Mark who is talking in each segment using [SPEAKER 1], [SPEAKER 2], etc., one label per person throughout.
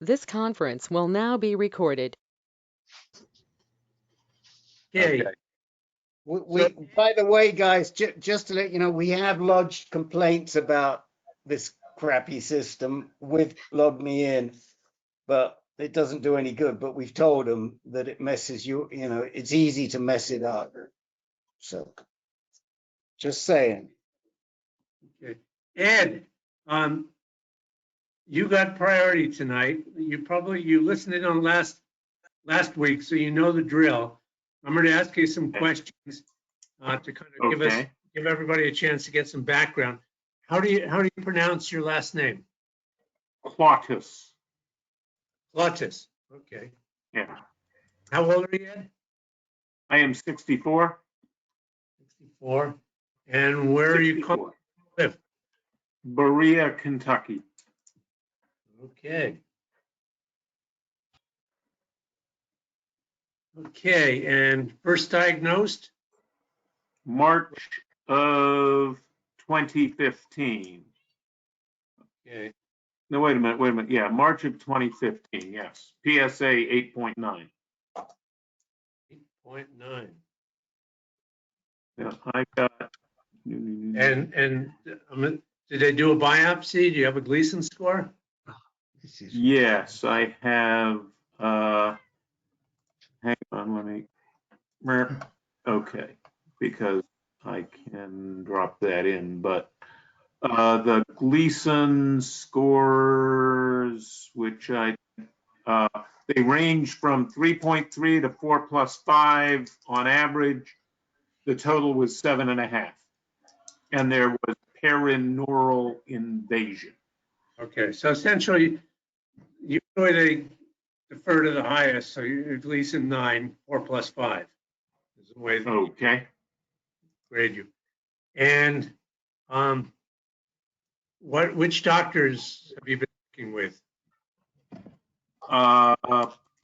[SPEAKER 1] This conference will now be recorded.
[SPEAKER 2] Okay.
[SPEAKER 3] By the way, guys, just to let you know, we have lodged complaints about this crappy system with Log Me In, but it doesn't do any good. But we've told them that it messes it's easy to mess it up. So just saying.
[SPEAKER 2] Okay. Ed, you got priority tonight. You listened in on last week, so you know the drill. I'm going to ask you some questions to kind of give everybody a chance to get some background. How do you pronounce your last name?
[SPEAKER 4] Clautice.
[SPEAKER 2] Clautice. Okay.
[SPEAKER 4] Yeah.
[SPEAKER 2] How old are you, Ed?
[SPEAKER 4] I am 64.
[SPEAKER 2] 64. And where are you live?
[SPEAKER 4] Berea, Kentucky.
[SPEAKER 2] Okay. Okay, and first diagnosed?
[SPEAKER 4] March of 2015.
[SPEAKER 2] Okay.
[SPEAKER 4] No, wait a minute. Yeah, March of 2015, yes. PSA 8.9.
[SPEAKER 2] 8.9.
[SPEAKER 4] Yeah, I got...
[SPEAKER 2] And did they do a biopsy? Do you have a Gleason score?
[SPEAKER 4] Yes, I have... hang on, let me... Okay, because I can drop that in, but the Gleason scores, which they range from 3.3 to 4+5 on average. The total was 7.5, and there was perineural invasion.
[SPEAKER 2] Okay, so essentially, usually they defer to the highest, so you're Gleason 9, 4+5 is the way they grade you. And which doctors have you been working with?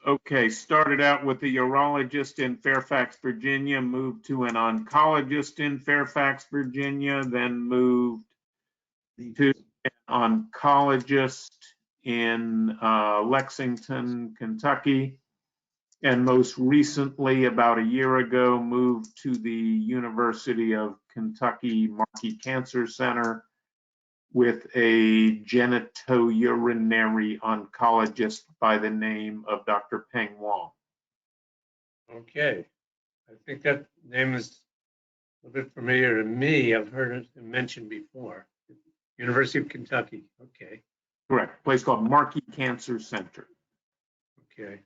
[SPEAKER 4] Okay, started out with a urologist in Fairfax, Virginia, moved to an oncologist in Fairfax, Virginia, then moved to an oncologist in Lexington, Kentucky, and most recently, about a year ago, moved to the University of Kentucky Markey Cancer Center with a genitourinary oncologist by the name of Dr. Peng Wong.
[SPEAKER 2] Okay, I think that name is a bit familiar to me. I've heard it mentioned before. University of Kentucky, okay.
[SPEAKER 4] Correct, place called Markey Cancer Center.
[SPEAKER 2] Okay.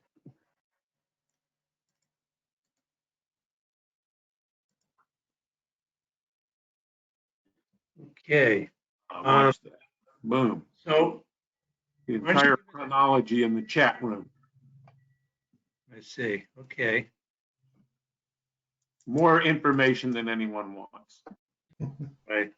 [SPEAKER 2] Okay.
[SPEAKER 4] Watch that. Boom.
[SPEAKER 2] So
[SPEAKER 4] the entire chronology in the chat room.
[SPEAKER 2] I see. Okay.
[SPEAKER 4] More information than anyone wants.
[SPEAKER 2] Right.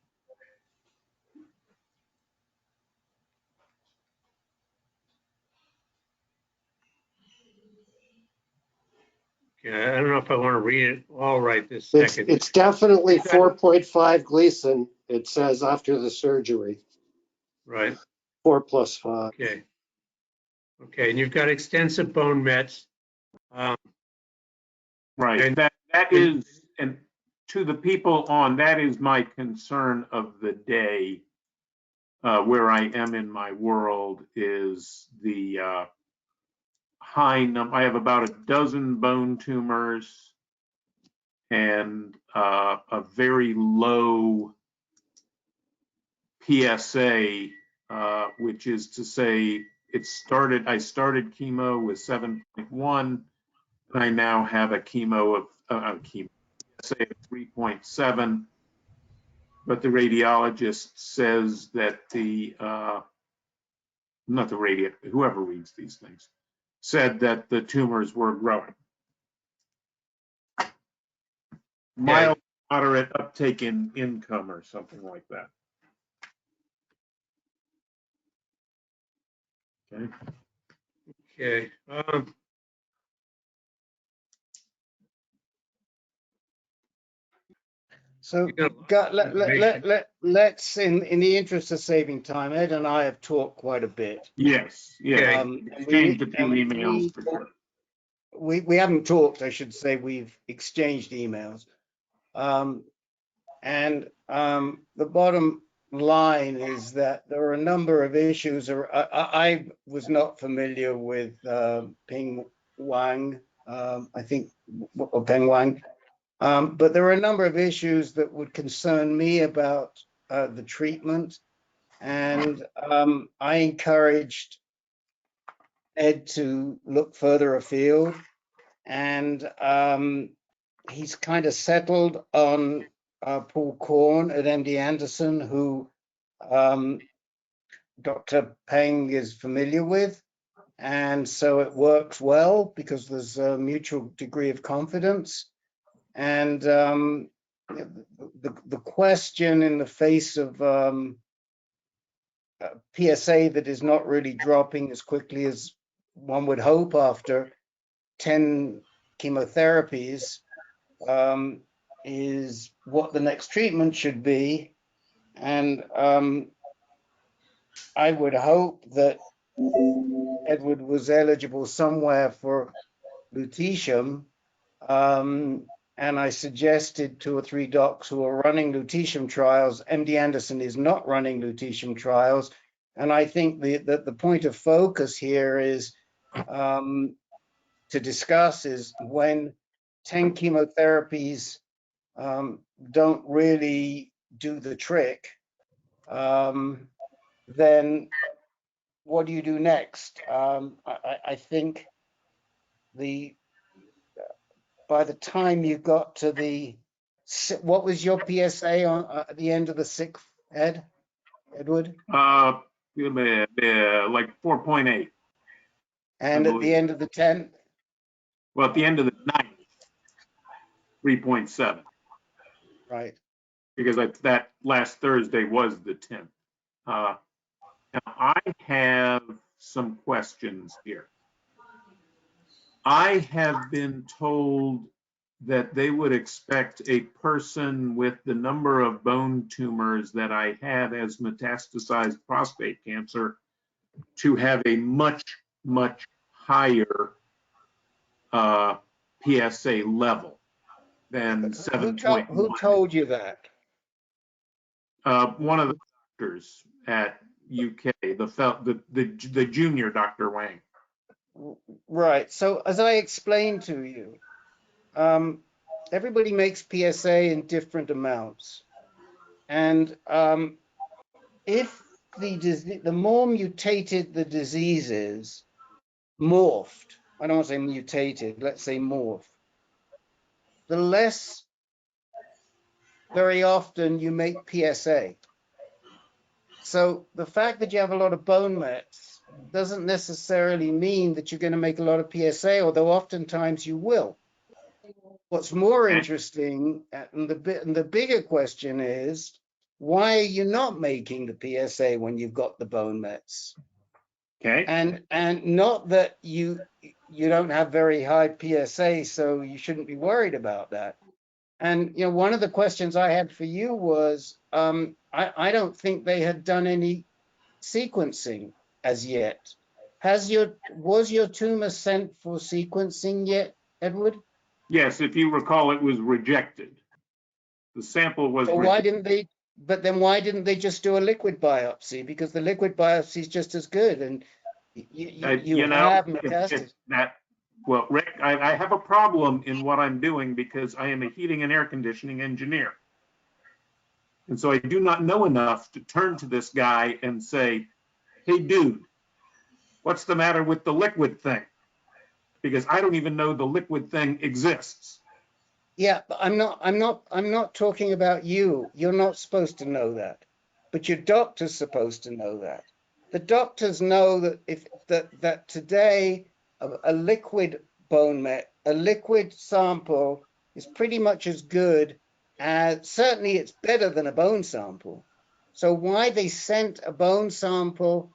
[SPEAKER 2] Okay, I don't know if I want to read it all right this second.
[SPEAKER 5] It's definitely 4.5 Gleason, it says after the surgery.
[SPEAKER 2] Right.
[SPEAKER 5] 4+5.
[SPEAKER 2] Okay. Okay, and you've got extensive bone mets.
[SPEAKER 4] Right, and that is, and to the people on, that is my concern of the day, where I am in my world, is the high number. I have about a dozen bone tumors and a very low PSA, which is to say, I started chemo with 7.1. I now have a chemo of PSA of 3.7, but the radiologist says that whoever reads these things, said that the tumors were growing. Mild, moderate uptake in income or something like that. Okay.
[SPEAKER 2] Okay.
[SPEAKER 3] So
[SPEAKER 2] You got a lot of information.
[SPEAKER 3] let's, in the interest of saving time, Ed and I have talked quite a bit.
[SPEAKER 4] Yes,
[SPEAKER 2] Okay.
[SPEAKER 4] yes. Exchanged a few emails for sure.
[SPEAKER 3] We haven't talked, I should say. We've exchanged emails. The bottom line is that there are a number of issues. I was not familiar with Ping Wang, I think, or Peng Wang. But there are a number of issues that would concern me about the treatment. And I encouraged Ed to look further afield. And he's kind of settled on Paul Korn at MD Anderson, who Dr. Peng is familiar with. And so it works well because there's a mutual degree of confidence. And the question in the face of PSA that is not really dropping as quickly as one would hope after 10 chemotherapies is what the next treatment should be. And I would hope that Edward was eligible somewhere for lutetium. And I suggested 2 or 3 docs who are running lutetium trials. MD Anderson is not running lutetium trials. And I think the point of focus here is to discuss is when 10 chemotherapies don't really do the trick, then what do you do next? I think by the time you got to what was your PSA on at the end of the 6th, Edward?
[SPEAKER 4] Like 4.8.
[SPEAKER 3] And at the end of the 10th?
[SPEAKER 4] Well, at the end of the 9th, 3.7.
[SPEAKER 3] Right.
[SPEAKER 4] Because that last Thursday was the 10th. Now I have some questions here. I have been told that they would expect a person with the number of bone tumors that I had as metastasized prostate cancer to have a much, much higher PSA level than 7.1.
[SPEAKER 3] Who told you that?
[SPEAKER 4] One of the doctors at UK, the junior Dr. Wang.
[SPEAKER 3] Right. So as I explained to you, everybody makes PSA in different amounts. And if the more mutated the disease is, morphed, I don't want to say mutated, let's say morphed, the less very often you make PSA. So the fact that you have a lot of bone mets doesn't necessarily mean that you're going to make a lot of PSA, although oftentimes you will. What's more interesting, and the bigger question is, why are you not making the PSA when you've got the bone mets?
[SPEAKER 4] Okay.
[SPEAKER 3] And not that you don't have very high PSA, so you shouldn't be worried about that. And one of the questions I had for you was, I don't think they had done any sequencing as yet. Was your tumor sent for sequencing yet, Edward?
[SPEAKER 4] Yes, if you recall, it was rejected. The sample was rejected.
[SPEAKER 3] Why didn't they just do a liquid biopsy? Because the liquid biopsy is just as good, and you have metastasis.
[SPEAKER 4] Well, Rick, I have a problem in what I'm doing because I am a heating and air conditioning engineer. And so I do not know enough to turn to this guy and say, hey, dude, what's the matter with the liquid thing? Because I don't even know the liquid thing exists.
[SPEAKER 3] Yeah, but I'm not talking about you. You're not supposed to know that. But your doctor's supposed to know that. The doctors know that that today a liquid bone met, a liquid sample is pretty much as good as, certainly it's better than a bone sample. So why they sent a bone sample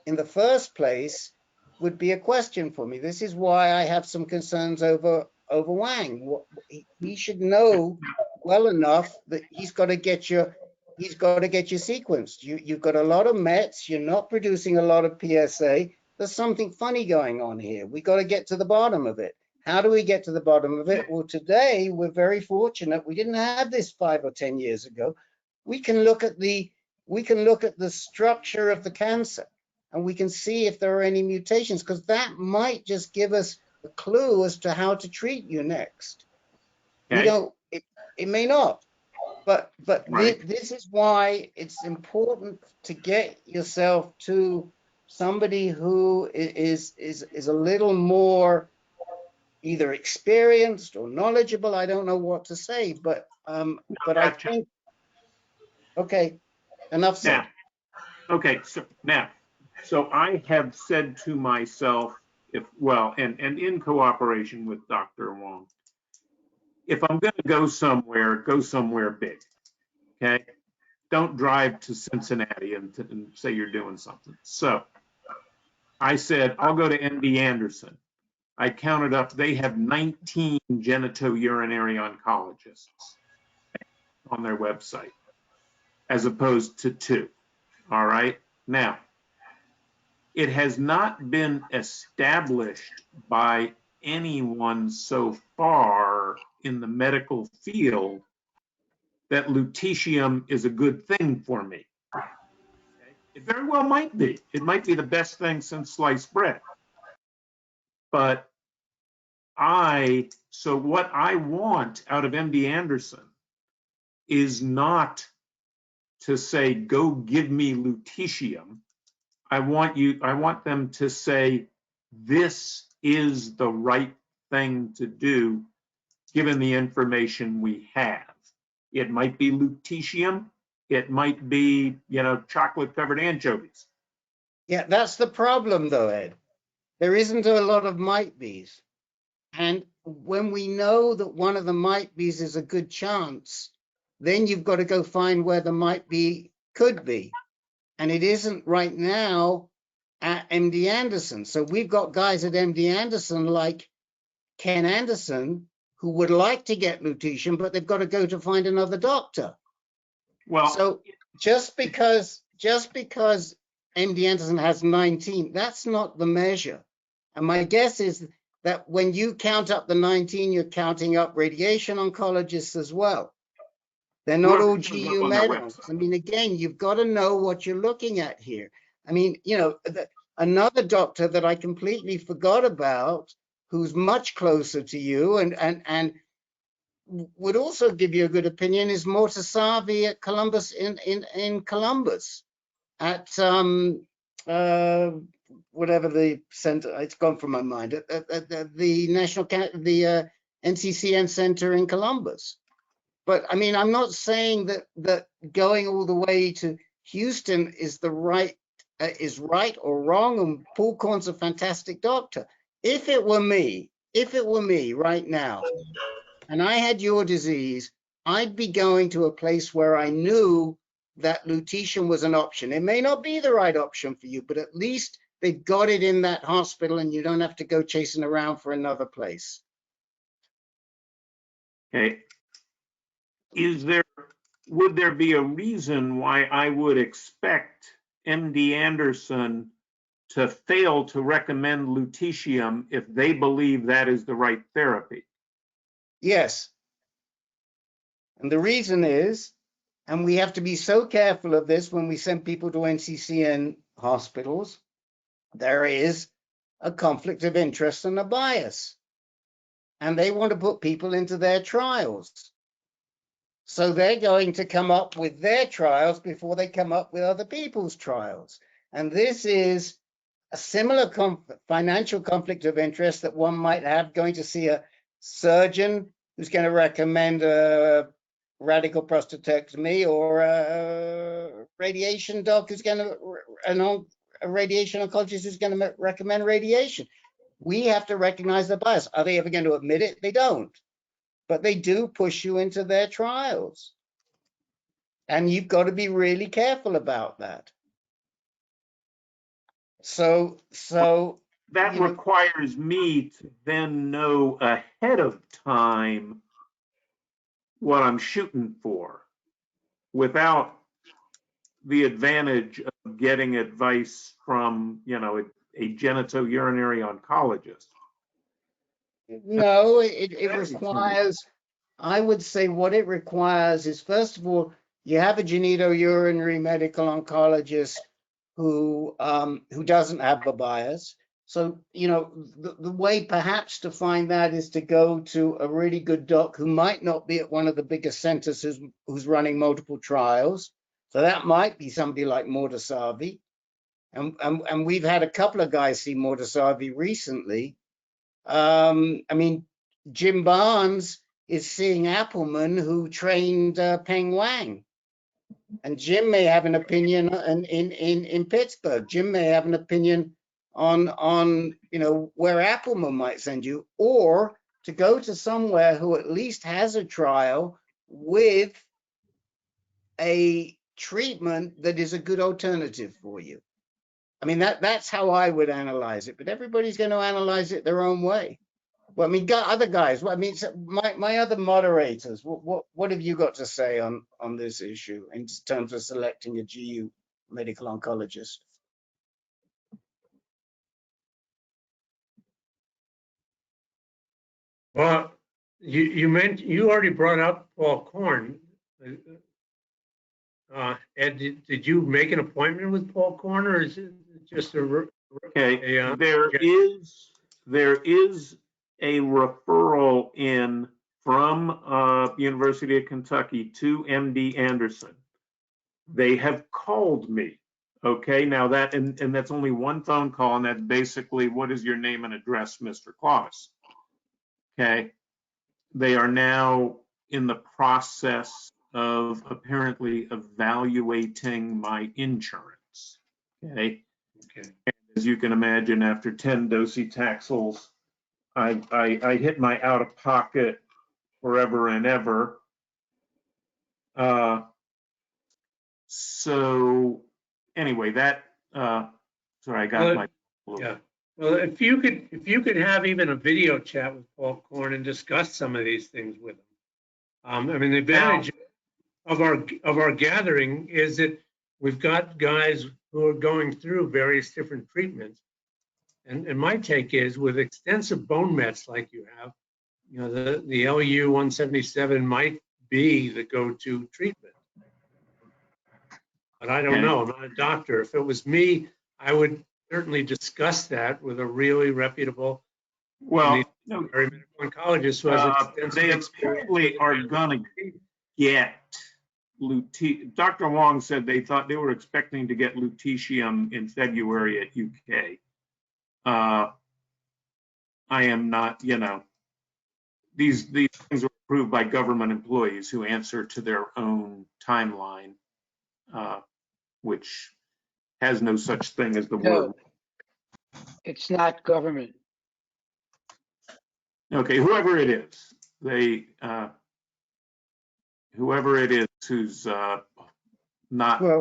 [SPEAKER 3] in the first place would be a question for me. This is why I have some concerns over Wang. He should know well enough that he's got to get you sequenced. You've got a lot of Mets. You're not producing a lot of PSA. There's something funny going on here. We got to get to the bottom of it. How do we get to the bottom of it? Well, today we're very fortunate. We didn't have this 5 or 10 years ago. We can look at the structure of the cancer, and we can see if there are any mutations, because that might just give us a clue as to how to treat you next.
[SPEAKER 4] Okay.
[SPEAKER 3] We don't. It may not. But
[SPEAKER 4] Right.
[SPEAKER 3] this is why it's important to get yourself to somebody who is a little more either experienced or knowledgeable. I don't know what to say, but I
[SPEAKER 4] Gotcha.
[SPEAKER 3] think, okay, enough said.
[SPEAKER 4] Now, okay, so I have said to myself, and in cooperation with Dr. Wong, if I'm going to go somewhere big. Okay, don't drive to Cincinnati and say you're doing something. So I said, I'll go to MD Anderson. I counted up, they have 19 genitourinary oncologists on their website, as opposed to 2. All right. Now, it has not been established by anyone so far in the medical field that lutetium is a good thing for me. Okay? It very well might be. It might be the best thing since sliced bread. But so what I want out of MD Anderson is not to say, go give me lutetium. I want them to say, this is the right thing to do, given the information we have. It might be lutetium. It might be, chocolate covered anchovies.
[SPEAKER 3] Yeah, that's the problem though, Ed. There isn't a lot of might be's. And when we know that one of the might be's is a good chance, then you've got to go find where the might be could be. And it isn't right now at MD Anderson. So we've got guys at MD Anderson like Ken Anderson who would like to get lutetium, but they've got to go to find another doctor.
[SPEAKER 4] Well,
[SPEAKER 3] so just because MD Anderson has 19, that's not the measure. And my guess is that when you count up the 19, you're counting up radiation oncologists as well. They're not all GU Med Onc. I mean, again, you've got to know what you're looking at here. I mean, another doctor that I completely forgot about, who's much closer to you and would also give you a good opinion, is Mortasavi at Columbus in Columbus at whatever the center, it's gone from my mind, at the NCCN center in Columbus. But I mean, I'm not saying that going all the way to Houston is right or wrong, and Paul Korn's a fantastic doctor. If it were me right now, and I had your disease, I'd be going to a place where I knew that lutetium was an option. It may not be the right option for you, but at least they've got it in that hospital and you don't have to go chasing around for another place.
[SPEAKER 4] Okay. Would there be a reason why I would expect MD Anderson to fail to recommend lutetium if they believe that is the right therapy?
[SPEAKER 3] Yes. And the reason is, and we have to be so careful of this when we send people to NCCN hospitals, there is a conflict of interest and a bias. And they want to put people into their trials. So they're going to come up with their trials before they come up with other people's trials. And this is a similar financial conflict of interest that one might have going to see a surgeon who's going to recommend a radical prostatectomy, or a radiation doc who's going to, a radiation oncologist who's going to recommend radiation. We have to recognize the bias. Are they ever going to admit it? They don't. But they do push you into their trials. And you've got to be really careful about that. So
[SPEAKER 4] that requires me to then know ahead of time what I'm shooting for without the advantage of getting advice from, a genitourinary oncologist.
[SPEAKER 3] No, it requires, I would say what it requires is, first of all, you have a genitourinary medical oncologist who doesn't have a bias. So, the way perhaps to find that is to go to a really good doc who might not be at one of the biggest centers who's running multiple trials. So that might be somebody like Mortasavi. And we've had a couple of guys see Mortasavi recently. Jim Barnes is seeing Appleman, who trained Peng Wang. And Jim may have an opinion in Pittsburgh. Jim may have an opinion on where Appleman might send you, or to go to somewhere who at least has a trial with a treatment that is a good alternative for you. I mean, that's how I would analyze it, but everybody's going to analyze it their own way. Well, I mean, other guys, my other moderators, what have you got to say on this issue in terms of selecting a GU medical oncologist?
[SPEAKER 2] Well, you already brought up Paul Korn. Ed, did you make an appointment with Paul Korn, or is it just a?
[SPEAKER 4] Okay, there is a referral in from University of Kentucky to MD Anderson. They have called me. Okay, now that and that's only one phone call, and that's basically, what is your name and address, Mr. Clautice? Okay, they are now in the process of apparently evaluating my insurance. Okay. As you can imagine, after 10 docetaxels, I hit my out of pocket forever and ever. So anyway, that sorry, I got my.
[SPEAKER 2] Yeah. Well, if you could have even a video chat with Paul Korn and discuss some of these things with him. I mean, the advantage of our gathering is that we've got guys who are going through various different treatments. And my take is, with extensive bone mets like you have, the LU 177 might be the go-to treatment. But I don't know. I'm not a doctor. If it was me, I would certainly discuss that with a really reputable, medical oncologist who has extensive
[SPEAKER 4] they probably are going to get lutetium. Dr. Wong said they thought they were expecting to get lutetium in February at UK. I am not, these things are approved by government employees who answer to their own timeline, which has no such thing as the word.
[SPEAKER 6] It's not government.
[SPEAKER 4] Okay, whoever it is, whoever it is who's not.
[SPEAKER 3] Well,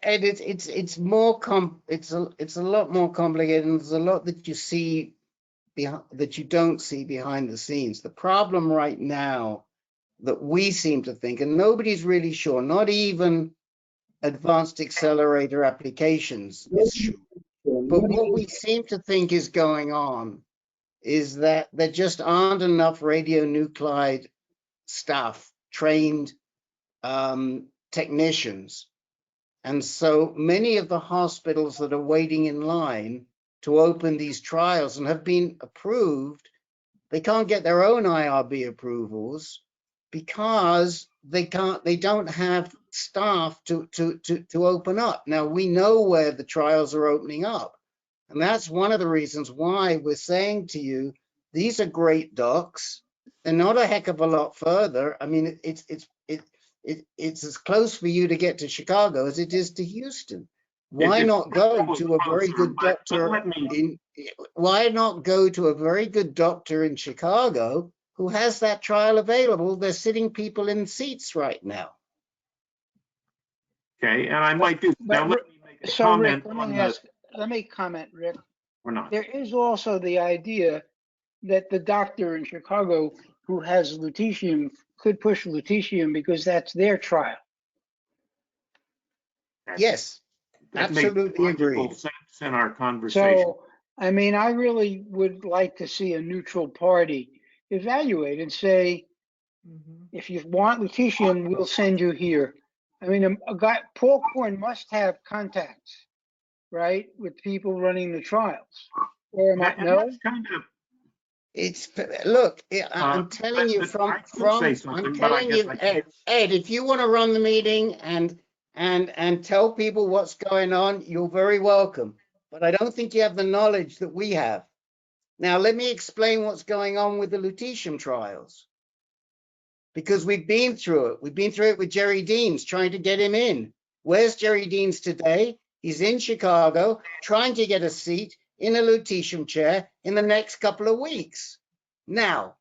[SPEAKER 3] and it's more it's a lot more complicated, and there's a lot that you see that you don't see behind the scenes. The problem right now that we seem to think, and nobody's really sure, not even advanced accelerator applications is sure, but what we seem to think is going on is that there just aren't enough radionuclide staff, trained technicians. And so many of the hospitals that are waiting in line to open these trials and have been approved, they can't get their own IRB approvals because they don't have staff to open up. Now, we know where the trials are opening up. And that's one of the reasons why we're saying to you, these are great docs. They're not a heck of a lot further. I mean, it's as close for you to get to Chicago as it is to Houston. Why not go to a very good doctor why not go to a very good doctor in Chicago who has that trial available? They're sitting people in seats right now.
[SPEAKER 4] Okay, and I might do. Now let me make a comment
[SPEAKER 6] Rick,
[SPEAKER 4] on this.
[SPEAKER 6] Let me comment, Rick.
[SPEAKER 4] We're not.
[SPEAKER 6] There is also the idea that the doctor in Chicago who has lutetium could push lutetium because that's their trial.
[SPEAKER 3] Yes,
[SPEAKER 4] That makes
[SPEAKER 3] absolutely
[SPEAKER 4] logical
[SPEAKER 3] agree.
[SPEAKER 4] sense in our conversation.
[SPEAKER 6] So, I mean, I really would like to see a neutral party evaluate and say, if you want lutetium, we'll send you here. I mean, a guy, Paul Korn must have contacts, right, with people running the trials. Or am I,
[SPEAKER 4] And
[SPEAKER 6] no?
[SPEAKER 4] that's kind of,
[SPEAKER 3] It's look, I'm telling you
[SPEAKER 4] I could say something,
[SPEAKER 3] I'm
[SPEAKER 4] but I
[SPEAKER 3] telling
[SPEAKER 4] guess
[SPEAKER 3] you,
[SPEAKER 4] I can't.
[SPEAKER 3] Ed, if you want to run the meeting and tell people what's going on, you're very welcome. But I don't think you have the knowledge that we have. Now, let me explain what's going on with the lutetium trials. Because we've been through it. We've been through it with Jerry Deans, trying to get him in. Where's Jerry Deans today? He's in Chicago, trying to get a seat in a lutetium chair in the next couple of weeks. Now,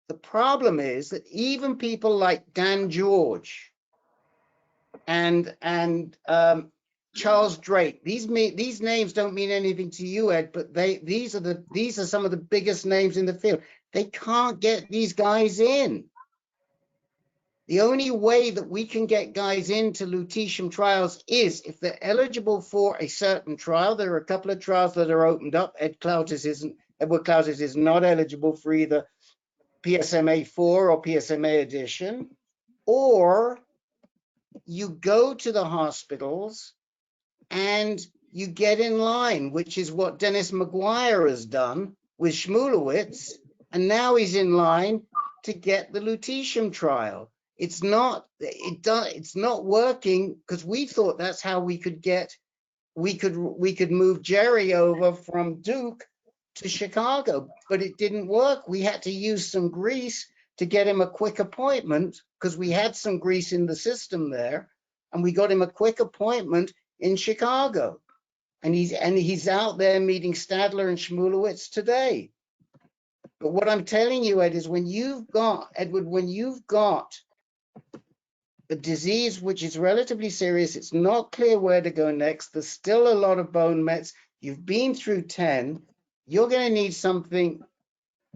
[SPEAKER 3] the problem is that even people like Dan George and Charles Drake, these names don't mean anything to you, Ed, but these are some of the biggest names in the field. They can't get these guys in. The only way that we can get guys into lutetium trials is if they're eligible for a certain trial. There are a couple of trials that are opened up. Edward Clautice is not eligible for either PSMA 4 or PSMA edition, or you go to the hospitals and you get in line, which is what Dennis McGuire has done with Shmulewitz, and now he's in line to get the lutetium trial. It's not working because we thought that's how we could move Jerry over from Duke to Chicago, but it didn't work. We had to use some grease to get him a quick appointment because we had some grease in the system there, and we got him a quick appointment in Chicago. And he's out there meeting Stadler and Shmulewitz today. But what I'm telling you, Ed, is when you've got a disease which is relatively serious, it's not clear where to go next, there's still a lot of bone mets, you've been through 10, you're going to need something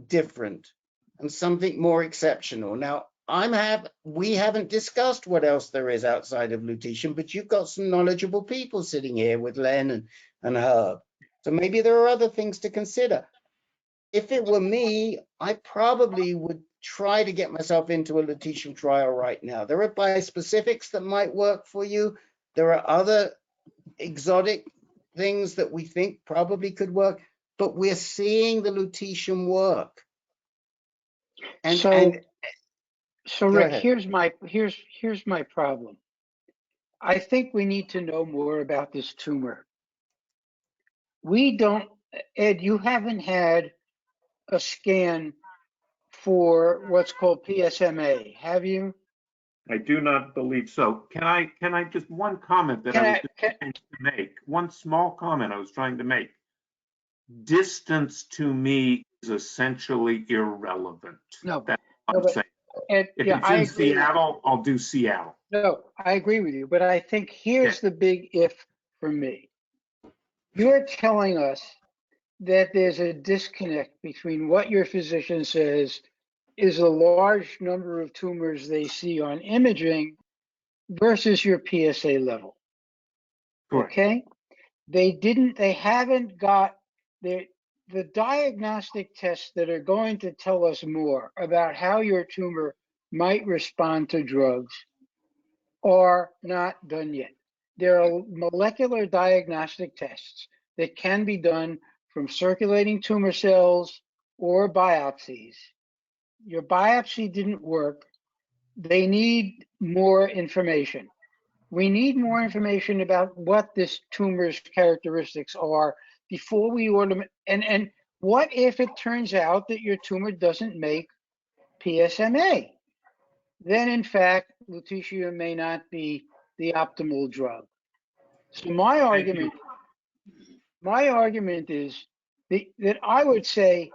[SPEAKER 3] different and something more exceptional. Now, we haven't discussed what else there is outside of lutetium, but you've got some knowledgeable people sitting here with Len and Herb. So maybe there are other things to consider. If it were me, I probably would try to get myself into a lutetium trial right now. There are bispecifics that might work for you. There are other exotic things that we think probably could work, but we're seeing the lutetium work.
[SPEAKER 6] So Rick, here's my problem. I think we need to know more about this tumor. We don't, Ed, you haven't had a scan for what's called PSMA, have you?
[SPEAKER 4] I do not believe so. Can I just one comment that I was trying to make? One small comment I was trying to make. Distance to me is essentially irrelevant.
[SPEAKER 6] No,
[SPEAKER 4] that's what I'm saying.
[SPEAKER 6] Ed,
[SPEAKER 4] If
[SPEAKER 6] yeah,
[SPEAKER 4] it's
[SPEAKER 6] I
[SPEAKER 4] in
[SPEAKER 6] agree.
[SPEAKER 4] Seattle, I'll do Seattle.
[SPEAKER 6] No, I agree with you, but I think here's the big if for me. You're telling us that there's a disconnect between what your physician says is a large number of tumors they see on imaging versus your PSA level.
[SPEAKER 4] Correct.
[SPEAKER 6] Okay? They haven't got the diagnostic tests that are going to tell us more about how your tumor might respond to drugs are not done yet. There are molecular diagnostic tests that can be done from circulating tumor cells or biopsies. Your biopsy didn't work. They need more information. We need more information about what this tumor's characteristics are before we order. And what if it turns out that your tumor doesn't make PSMA? Then, in fact, lutetium may not be the optimal drug. So my argument is that I would say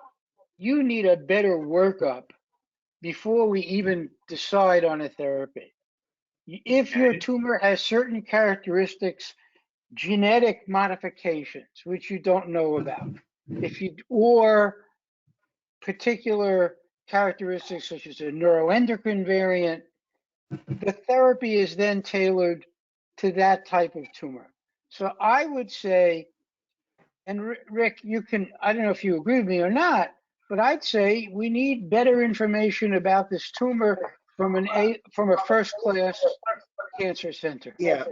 [SPEAKER 6] you need a better workup before we even decide on a therapy. If your tumor has certain characteristics, genetic modifications, which you don't know about, or particular characteristics such as a neuroendocrine variant, the therapy is then tailored to that type of tumor. So I would say, and Rick, you can, I don't know if you agree with me or not, but I'd say we need better information about this tumor from a first-class cancer center.
[SPEAKER 3] Yeah,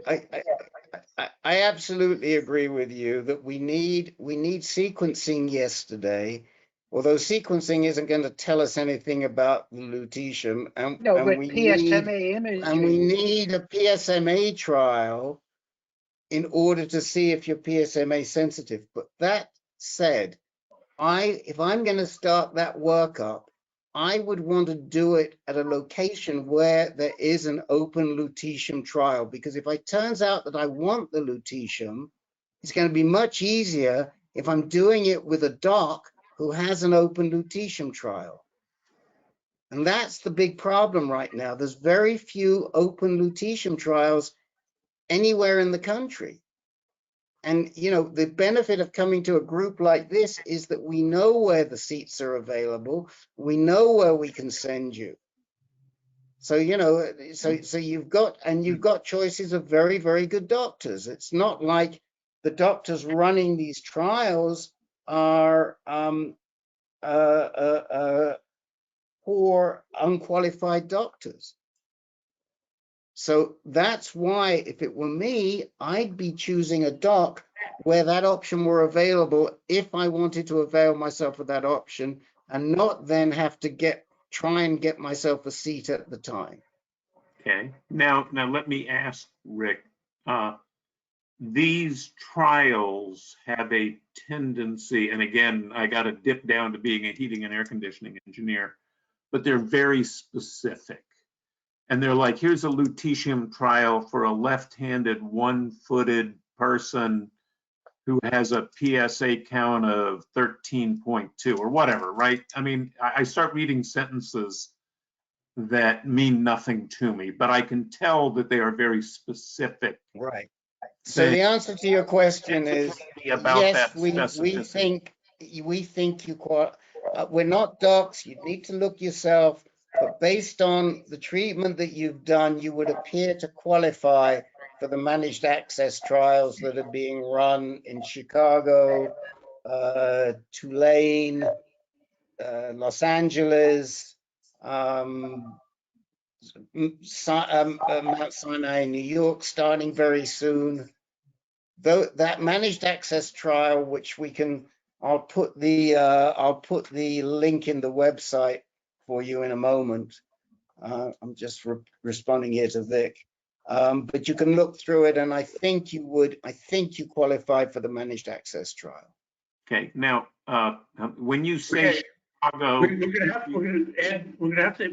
[SPEAKER 3] I absolutely agree with you that we need sequencing yesterday, although sequencing isn't going to tell us anything about the lutetium,
[SPEAKER 6] No, but
[SPEAKER 3] we
[SPEAKER 6] PSMA imaging.
[SPEAKER 3] need a PSMA trial in order to see if you're PSMA sensitive. But that said, if I'm going to start that workup, I would want to do it at a location where there is an open lutetium trial, because if it turns out that I want the lutetium, it's going to be much easier if I'm doing it with a doc who has an open lutetium trial. And that's the big problem right now. There's very few open lutetium trials anywhere in the country. And, you know, the benefit of coming to a group like this is that we know where the seats are available. We know where we can send you. So, you know, so you've got choices of very, very good doctors. It's not like the doctors running these trials are poor, unqualified doctors. So that's why, if it were me, I'd be choosing a doc where that option were available if I wanted to avail myself of that option, and not then have to try and get myself a seat at the time.
[SPEAKER 4] Okay. Now let me ask Rick. These trials have a tendency, and again, I got to dip down to being a heating and air conditioning engineer, but they're very specific. And they're like, here's a lutetium trial for a left-handed, one-footed person who has a PSA count of 13.2 or whatever, right? I mean, I start reading sentences that mean nothing to me, but I can tell that they are very specific.
[SPEAKER 3] Right. So the answer to your question is yes, we think we're not docs. You need to look yourself. But based on the treatment that you've done, you would appear to qualify for the managed access trials that are being run in Chicago, Tulane, Los Angeles, Mount Sinai, New York, starting very soon. Though that managed access trial, which I'll put the link in the website for you in a moment. I'm just responding here to Vic. But you can look through it, and I think you qualify for the managed access trial.
[SPEAKER 4] Okay. Now, when you say Chicago,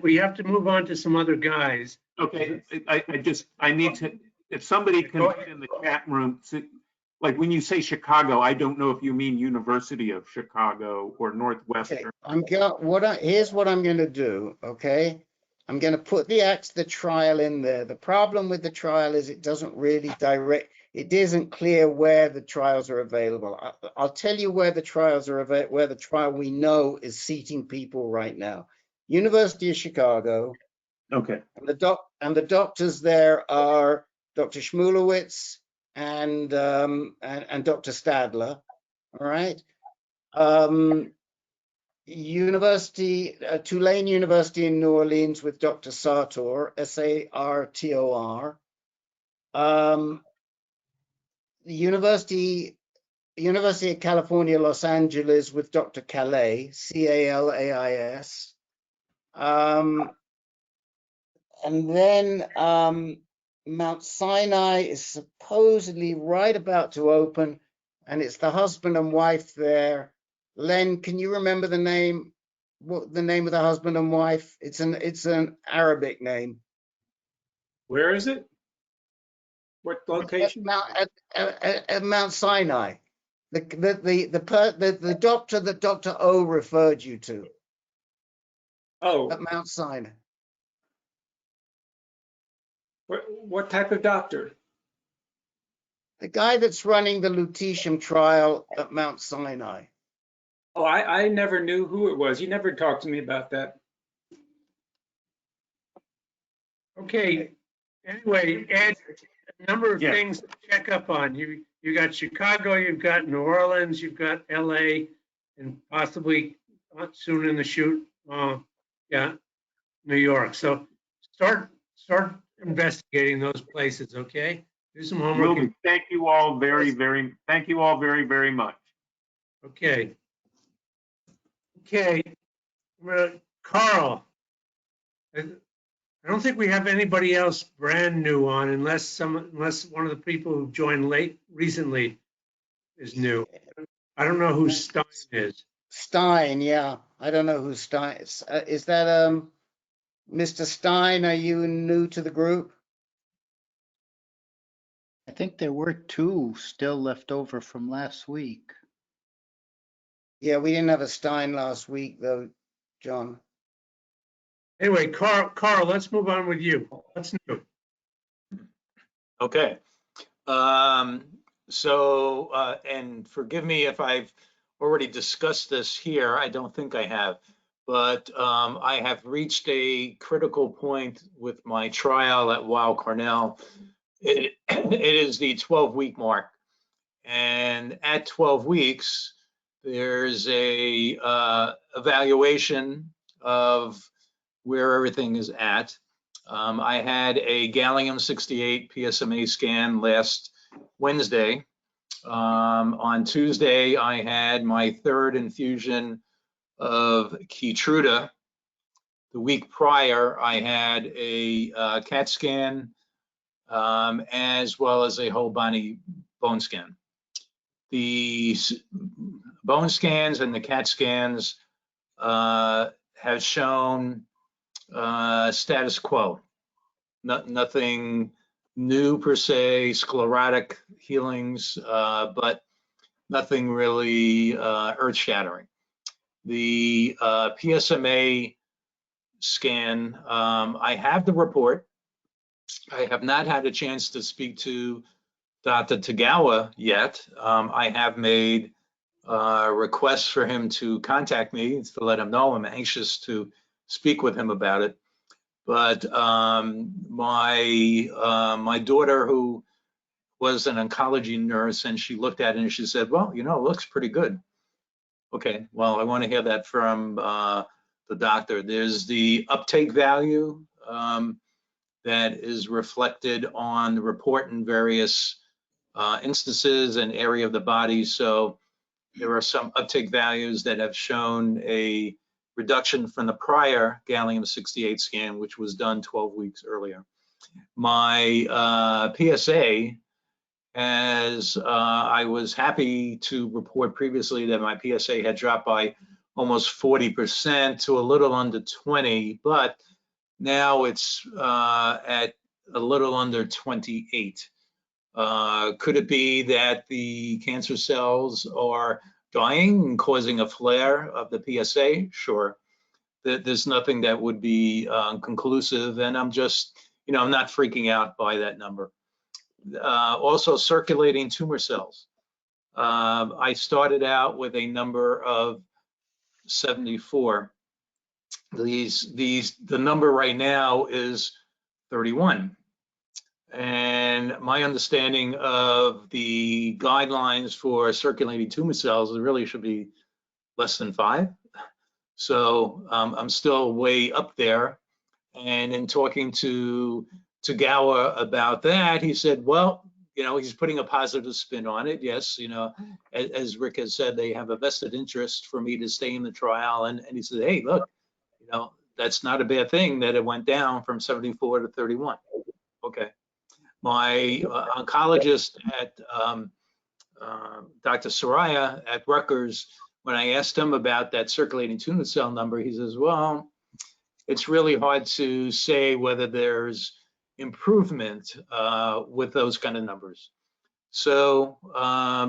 [SPEAKER 2] we have to move on to some other guys.
[SPEAKER 4] Okay. I need to, if somebody can put in the chat room, like when you say Chicago, I don't know if you mean University of Chicago or Northwestern.
[SPEAKER 3] Okay. Here's what I'm going to do. Okay. I'm going to put the trial in there. The problem with the trial is it doesn't really it isn't clear where the trials are available. I'll tell you where the trials are available, where the trial we know is seating people right now. University of Chicago.
[SPEAKER 4] Okay.
[SPEAKER 3] And the doctors there are Dr. Shmulewitz and Dr. Stadler. All right. Tulane University in New Orleans with Dr. Sartor, Sartor. The University of California, Los Angeles with Dr. Calais, Calais. And then Mount Sinai is supposedly right about to open, and it's the husband and wife there. Len, can you remember the name? What the name of the husband and wife? It's an Arabic name.
[SPEAKER 7] Where is it? What location?
[SPEAKER 3] At Mount Sinai. The doctor that Dr. O referred you to.
[SPEAKER 7] Oh.
[SPEAKER 3] At Mount Sinai.
[SPEAKER 7] What type of doctor?
[SPEAKER 3] The guy that's running the lutetium trial at Mount Sinai.
[SPEAKER 7] Oh, I never knew who it was. You never talked to me about that.
[SPEAKER 2] Okay, anyway, Ed, a number of
[SPEAKER 4] Yeah.
[SPEAKER 2] things to check up on. You got Chicago, you've got New Orleans, you've got LA, and possibly soon in the shoot, yeah, New York. So start investigating those places, okay? Do some homework.
[SPEAKER 4] Will do. Thank you all very, very much.
[SPEAKER 2] Okay. Okay, Carl, I don't think we have anybody else brand new on unless one of the people who joined recently is new. I don't know who Stein is.
[SPEAKER 3] Stein, yeah. I don't know who Stein is. Is that Mr. Stein? Are you new to the group?
[SPEAKER 8] I think there were 2 still left over from last week.
[SPEAKER 3] Yeah, we didn't have a Stein last week though, John.
[SPEAKER 2] Anyway, Carl, let's move on with you. What's new?
[SPEAKER 9] Okay. And forgive me if I've already discussed this here. I don't think I have, but I have reached a critical point with my trial at Weill Cornell. It is the 12-week mark. And at 12 weeks, there's a evaluation of where everything is at. I had a gallium-68 PSMA scan last Wednesday. On Tuesday, I had my 3rd infusion of Keytruda. The week prior, I had a CAT scan as well as a whole body bone scan. The bone scans and the CAT scans have shown status quo. Nothing new per se, sclerotic healings, but nothing really earth-shattering. The PSMA scan, I have the report. I have not had a chance to speak to Dr. Tagawa yet. I have made requests for him to contact me to let him know I'm anxious to speak with him about it. But my daughter, who was an oncology nurse, and she looked at it and she said, well, you know, it looks pretty good. Okay, well, I want to hear that from the doctor. There's the uptake value that is reflected on the report in various instances and area of the body. So there are some uptake values that have shown a reduction from the prior gallium-68 scan, which was done 12 weeks earlier. My PSA, as I was happy to report previously that my PSA had dropped by almost 40% to a little under 20, but now it's at a little under 28. Could it be that the cancer cells are dying and causing a flare of the PSA? Sure. There's nothing that would be conclusive, and I'm just, you know, I'm not freaking out by that number. Also, circulating tumor cells. I started out with a number of 74. The number right now is 31. And my understanding of the guidelines for circulating tumor cells really should be less than 5. So I'm still way up there. And in talking to Tagawa about that, he said, well, you know, he's putting a positive spin on it. Yes, you know, as Rick has said, they have a vested interest for me to stay in the trial. And he said, hey, look, you know, that's not a bad thing that it went down from 74 to 31. Okay. My oncologist at Dr. Soraya at Rutgers, when I asked him about that circulating tumor cell number, he says, well, it's really hard to say whether there's improvement with those kind of numbers. So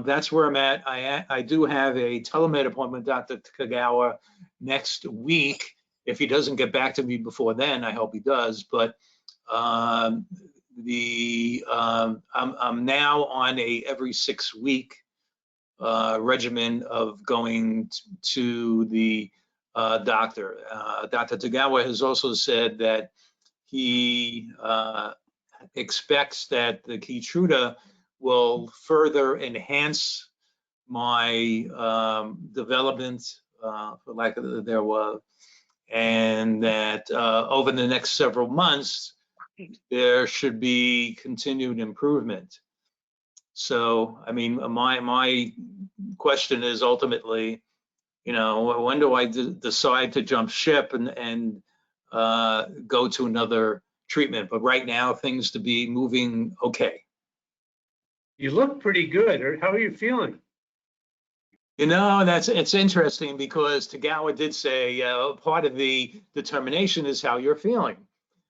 [SPEAKER 9] that's where I'm at. I do have a telemed appointment with Dr. Tagawa next week. If he doesn't get back to me before then, I hope he does. But I'm now on a every 6-week regimen of going to the doctor. Dr. Tagawa has also said that he expects that the Keytruda will further enhance my development, for lack of thereof, and that over the next several months, there should be continued improvement. So, I mean, my question is ultimately, when do I decide to jump ship and go to another treatment? But right now, things to be moving okay.
[SPEAKER 2] You look pretty good. How are you feeling?
[SPEAKER 9] It's interesting because Tagawa did say part of the determination is how you're feeling.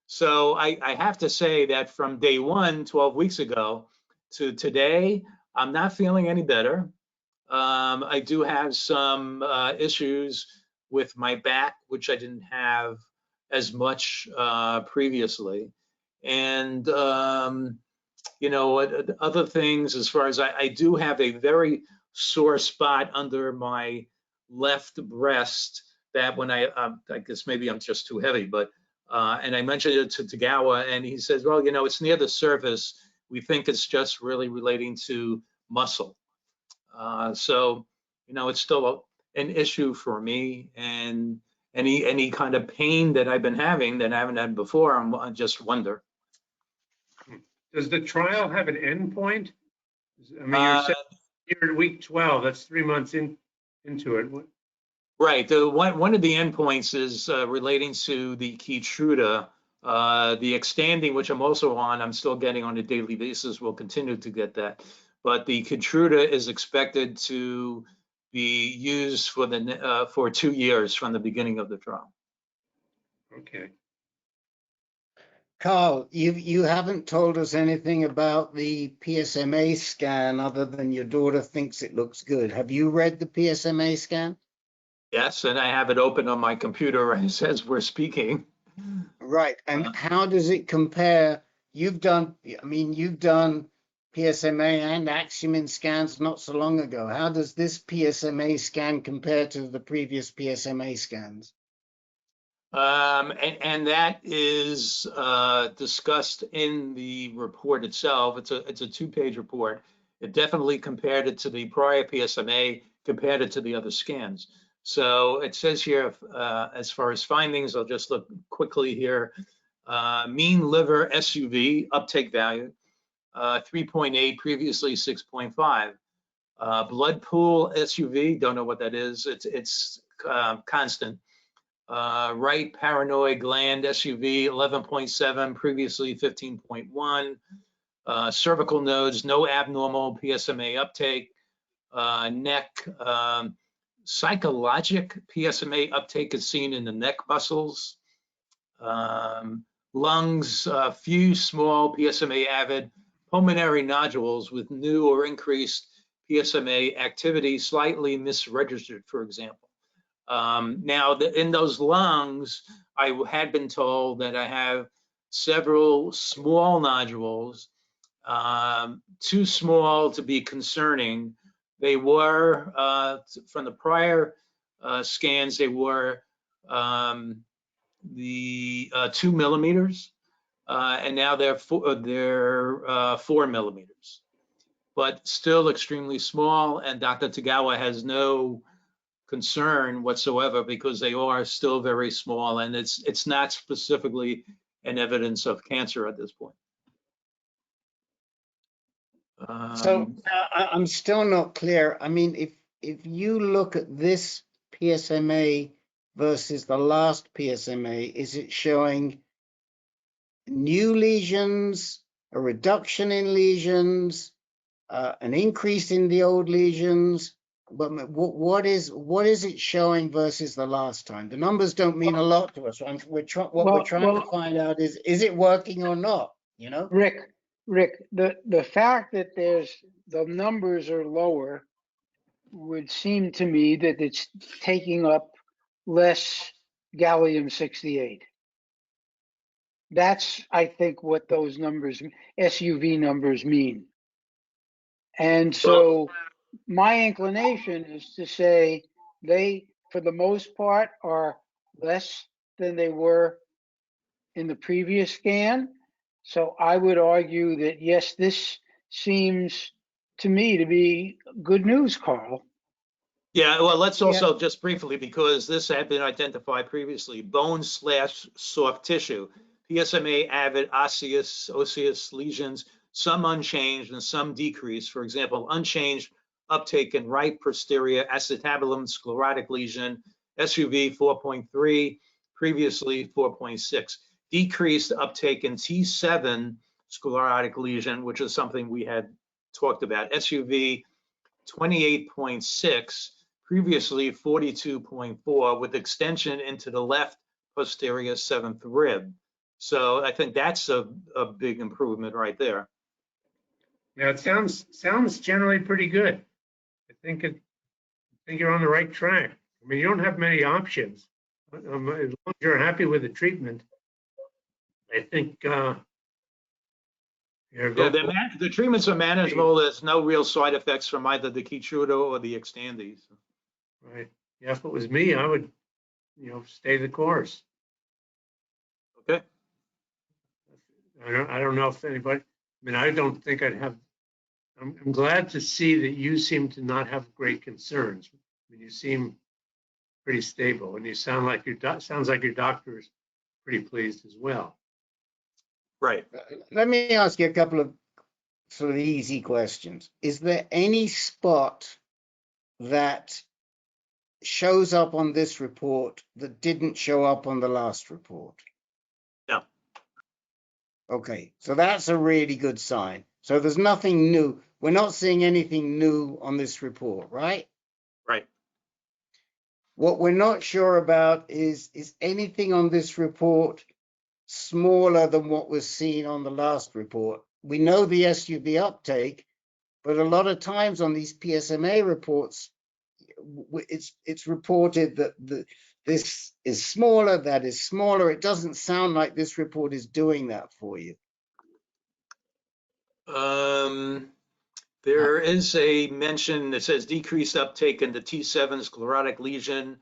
[SPEAKER 9] So I have to say that from day one, 12 weeks ago, to today, I'm not feeling any better. I do have some issues with my back, which I didn't have as much previously. And, other things as far as I do have a very sore spot under my left breast that when I guess maybe I'm just too heavy, but and I mentioned it to Tagawa and he says, well, it's near the surface. We think it's just really relating to muscle. So, it's still an issue for me, and any kind of pain that I've been having that I haven't had before, I just wonder.
[SPEAKER 2] Does the trial have an end point? I mean, you're at week 12. That's 3 months into it.
[SPEAKER 9] Right. One of the endpoints is relating to the Keytruda. The Xtandi, which I'm also on, I'm still getting on a daily basis. We'll continue to get that. But the Keytruda is expected to be used for 2 years from the beginning of the trial.
[SPEAKER 2] Okay.
[SPEAKER 3] Carl, you haven't told us anything about the PSMA scan other than your daughter thinks it looks good. Have you read the PSMA scan?
[SPEAKER 9] Yes, and I have it open on my computer as we're speaking.
[SPEAKER 3] Right. And how does it compare? You've done PSMA and Axumin scans not so long ago. How does this PSMA scan compare to the previous PSMA scans?
[SPEAKER 9] And that is discussed in the report itself. It's a 2-page report. It definitely compared it to the prior PSMA, compared it to the other scans. So it says here, as far as findings, I'll just look quickly here. Mean liver SUV uptake value, 3.8, previously 6.5. Blood pool SUV, don't know what that is. It's constant. Right paranoid gland SUV 11.7, previously 15.1. Cervical nodes, no abnormal PSMA uptake. Neck, psychologic PSMA uptake is seen in the neck muscles. Lungs, few small PSMA avid. Pulmonary nodules with new or increased PSMA activity, slightly misregistered, for example. Now, in those lungs, I had been told that I have several small nodules, too small to be concerning. They were, from the prior scans, they were the 2 millimeters, and now they're 4 millimeters, but still extremely small. And Dr. Tagawa has no concern whatsoever because they are still very small, and it's not specifically an evidence of cancer at this point.
[SPEAKER 3] So I'm still not clear. I mean, if you look at this PSMA versus the last PSMA, is it showing new lesions, a reduction in lesions, an increase in the old lesions? But what is it showing versus the last time? The numbers don't mean a lot to us. What we're trying to find out is it working or not?
[SPEAKER 6] Rick, the fact that the numbers are lower would seem to me that it's taking up less gallium-68. That's, I think, what those numbers, SUV numbers, mean. And so my inclination is to say they, for the most part, are less than they were in the previous scan. So I would argue that, yes, this seems to me to be good news, Carl.
[SPEAKER 9] Yeah, well, let's also just briefly, because this had been identified previously, bone/soft tissue, PSMA avid osseous lesions, some unchanged and some decreased. For example, unchanged uptake in right posterior acetabulum sclerotic lesion, SUV 4.3, previously 4.6. Decreased uptake in T7 sclerotic lesion, which is something we had talked about, SUV 28.6, previously 42.4, with extension into the left posterior 7th rib. So I think that's a big improvement right there.
[SPEAKER 2] Yeah, it sounds generally pretty good. I think you're on the right track. I mean, you don't have many options. As long as you're happy with the treatment, I think you're
[SPEAKER 9] Yeah, the treatments are manageable. There's no real side effects from either the Keytruda or the Xtandi.
[SPEAKER 2] Right. Yeah, if it was me, I would, stay the course.
[SPEAKER 9] Okay.
[SPEAKER 2] I don't know if anybody, I mean, I don't think I'd have, I'm glad to see that you seem to not have great concerns. I mean, you seem pretty stable, and you sound like sounds like your doctor is pretty pleased as well.
[SPEAKER 9] Right.
[SPEAKER 3] Let me ask you a couple of sort of easy questions. Is there any spot that shows up on this report that didn't show up on the last report?
[SPEAKER 9] No.
[SPEAKER 3] Okay, so that's a really good sign. So there's nothing new. We're not seeing anything new on this report, right?
[SPEAKER 9] Right.
[SPEAKER 3] What we're not sure about is anything on this report smaller than what was seen on the last report? We know the SUV uptake, but a lot of times on these PSMA reports, it's reported that this is smaller, that is smaller. It doesn't sound like this report is doing that for you.
[SPEAKER 9] There is a mention that says decreased uptake in the T7 sclerotic lesion.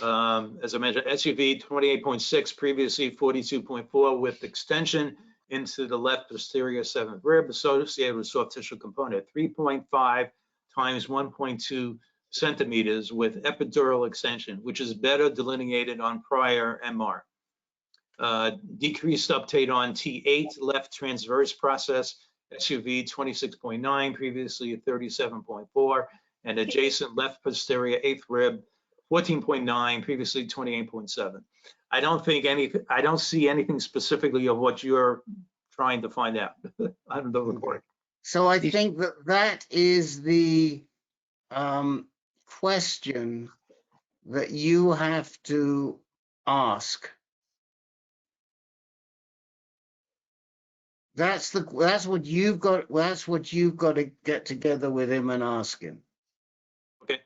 [SPEAKER 9] As I mentioned, SUV 28.6, previously 42.4, with extension into the left posterior 7th rib associated with soft tissue component, 3.5 times 1.2 centimeters with epidural extension, which is better delineated on prior MR. Decreased uptake on T8 left transverse process, SUV 26.9, previously 37.4, and adjacent left posterior 8th rib 14.9, previously 28.7. I don't see anything specifically of what you're trying to find out out of the report.
[SPEAKER 3] So I think that is the question that you have to ask. That's what you've got to get together with him and ask him.
[SPEAKER 9] Okay.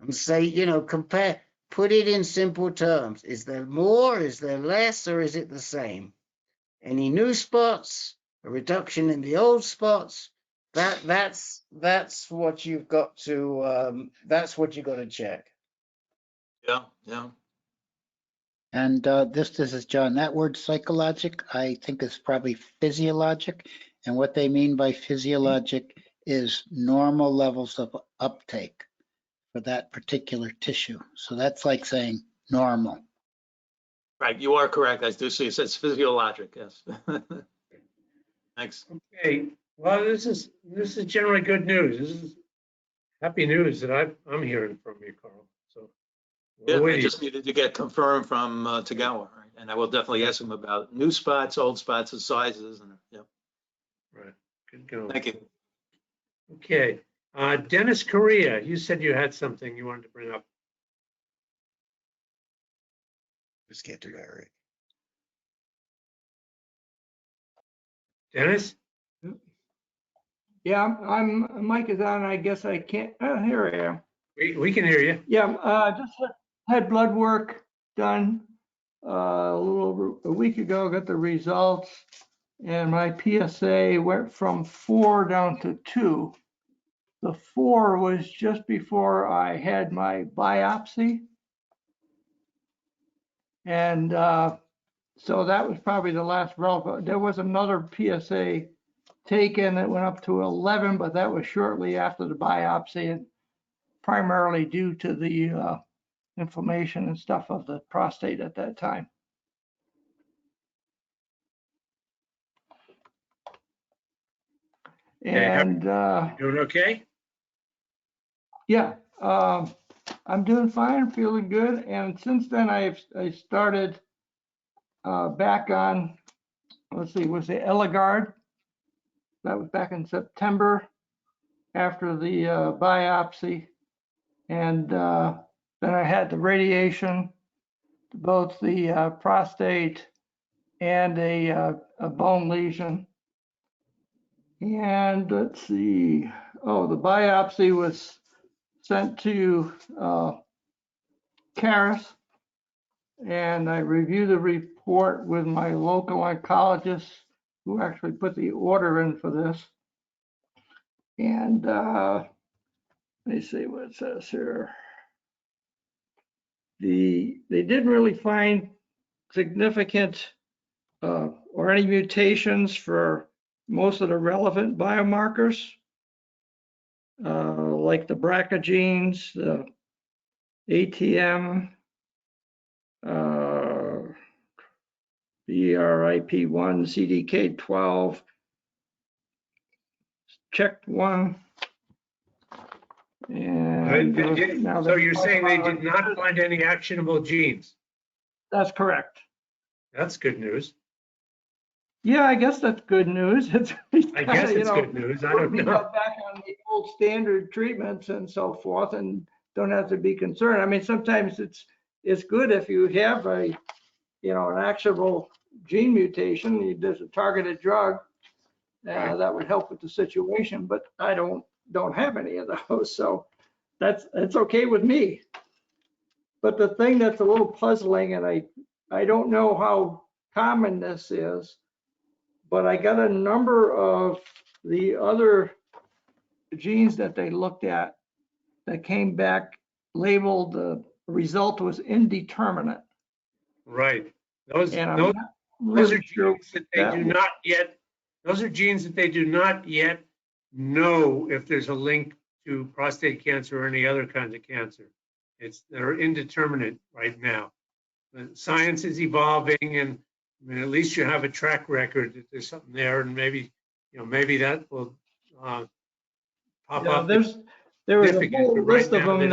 [SPEAKER 3] And say, compare, put it in simple terms. Is there more, is there less, or is it the same? Any new spots, a reduction in the old spots? That's what you've got to check.
[SPEAKER 9] Yeah.
[SPEAKER 8] And this is John. That word psychologic, I think is probably physiologic. And what they mean by physiologic is normal levels of uptake for that particular tissue. So that's like saying normal.
[SPEAKER 9] Right, you are correct. I do see it says physiologic, yes. Thanks.
[SPEAKER 2] Okay, well, this is generally good news. This is happy news that I'm hearing from you, Carl. So
[SPEAKER 9] yeah, I just needed to get confirmed from Tagawa, right? And I will definitely ask him about new spots, old spots, and sizes, and yeah.
[SPEAKER 2] Right, good going.
[SPEAKER 9] Thank you.
[SPEAKER 2] Okay, Dennis Correa, you said you had something you wanted to bring up.
[SPEAKER 3] Let's get to that, right?
[SPEAKER 2] Dennis?
[SPEAKER 10] Yeah, I'm mic is on. I guess I can't. Oh, here I am.
[SPEAKER 2] We can hear you.
[SPEAKER 10] Yeah, just had blood work done a little over a week ago. Got the results, and my PSA went from 4 down to 2. The 4 was just before I had my biopsy, and So that was probably the last relevant. There was another PSA taken that went up to 11, but that was shortly after the biopsy and primarily due to the inflammation and stuff of the prostate at that time. And
[SPEAKER 2] Doing okay?
[SPEAKER 10] yeah, I'm doing fine, feeling good. And since then, I started back on, let's see, was it Eligard? That was back in September after the biopsy. And then I had the radiation, both the prostate and a bone lesion. And let's see, oh, the biopsy was sent to Caris, and I reviewed the report with my local oncologist who actually put the order in for this. And let me see what it says here. They didn't really find significant or any mutations for most of the relevant biomarkers, like the BRCA genes, the ATM, BRIP1, CDK12, checked one. And
[SPEAKER 2] So you're saying they did not find any actionable genes?
[SPEAKER 10] That's correct.
[SPEAKER 2] That's good news.
[SPEAKER 10] Yeah, I guess that's good news.
[SPEAKER 2] I guess it's good news. I don't
[SPEAKER 10] We
[SPEAKER 2] know.
[SPEAKER 10] got back on the old standard treatments and so forth, and don't have to be concerned. I mean, sometimes it's good if you have an actionable gene mutation. There's a targeted drug that would help with the situation, but I don't have any of those, so that's okay with me. But the thing that's a little puzzling, and I don't know how common this is, but I got a number of the other genes that they looked at that came back labeled, the result was indeterminate.
[SPEAKER 2] Right. Those
[SPEAKER 10] And
[SPEAKER 2] are
[SPEAKER 10] really
[SPEAKER 2] genes that they do not yet. Those are genes that they do not yet know if there's a link to prostate cancer or any other kinds of cancer. They're indeterminate right now. The science is evolving, and I mean, at least you have a track record that there's something there, and maybe that will pop up.
[SPEAKER 10] There was a whole list of them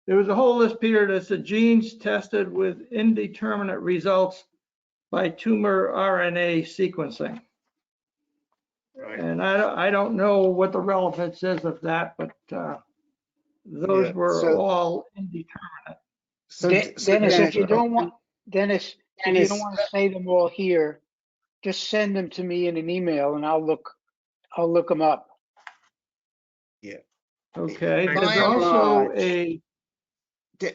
[SPEAKER 10] there was a whole list, Peter, that said genes tested with indeterminate results by tumor RNA sequencing.
[SPEAKER 2] Right.
[SPEAKER 10] And I don't know what the relevance is of that, but those were all indeterminate.
[SPEAKER 6] So, Dennis, if you don't want to say them all here, just send them to me in an email, and I'll look them up.
[SPEAKER 3] Yeah.
[SPEAKER 10] Okay. There's also a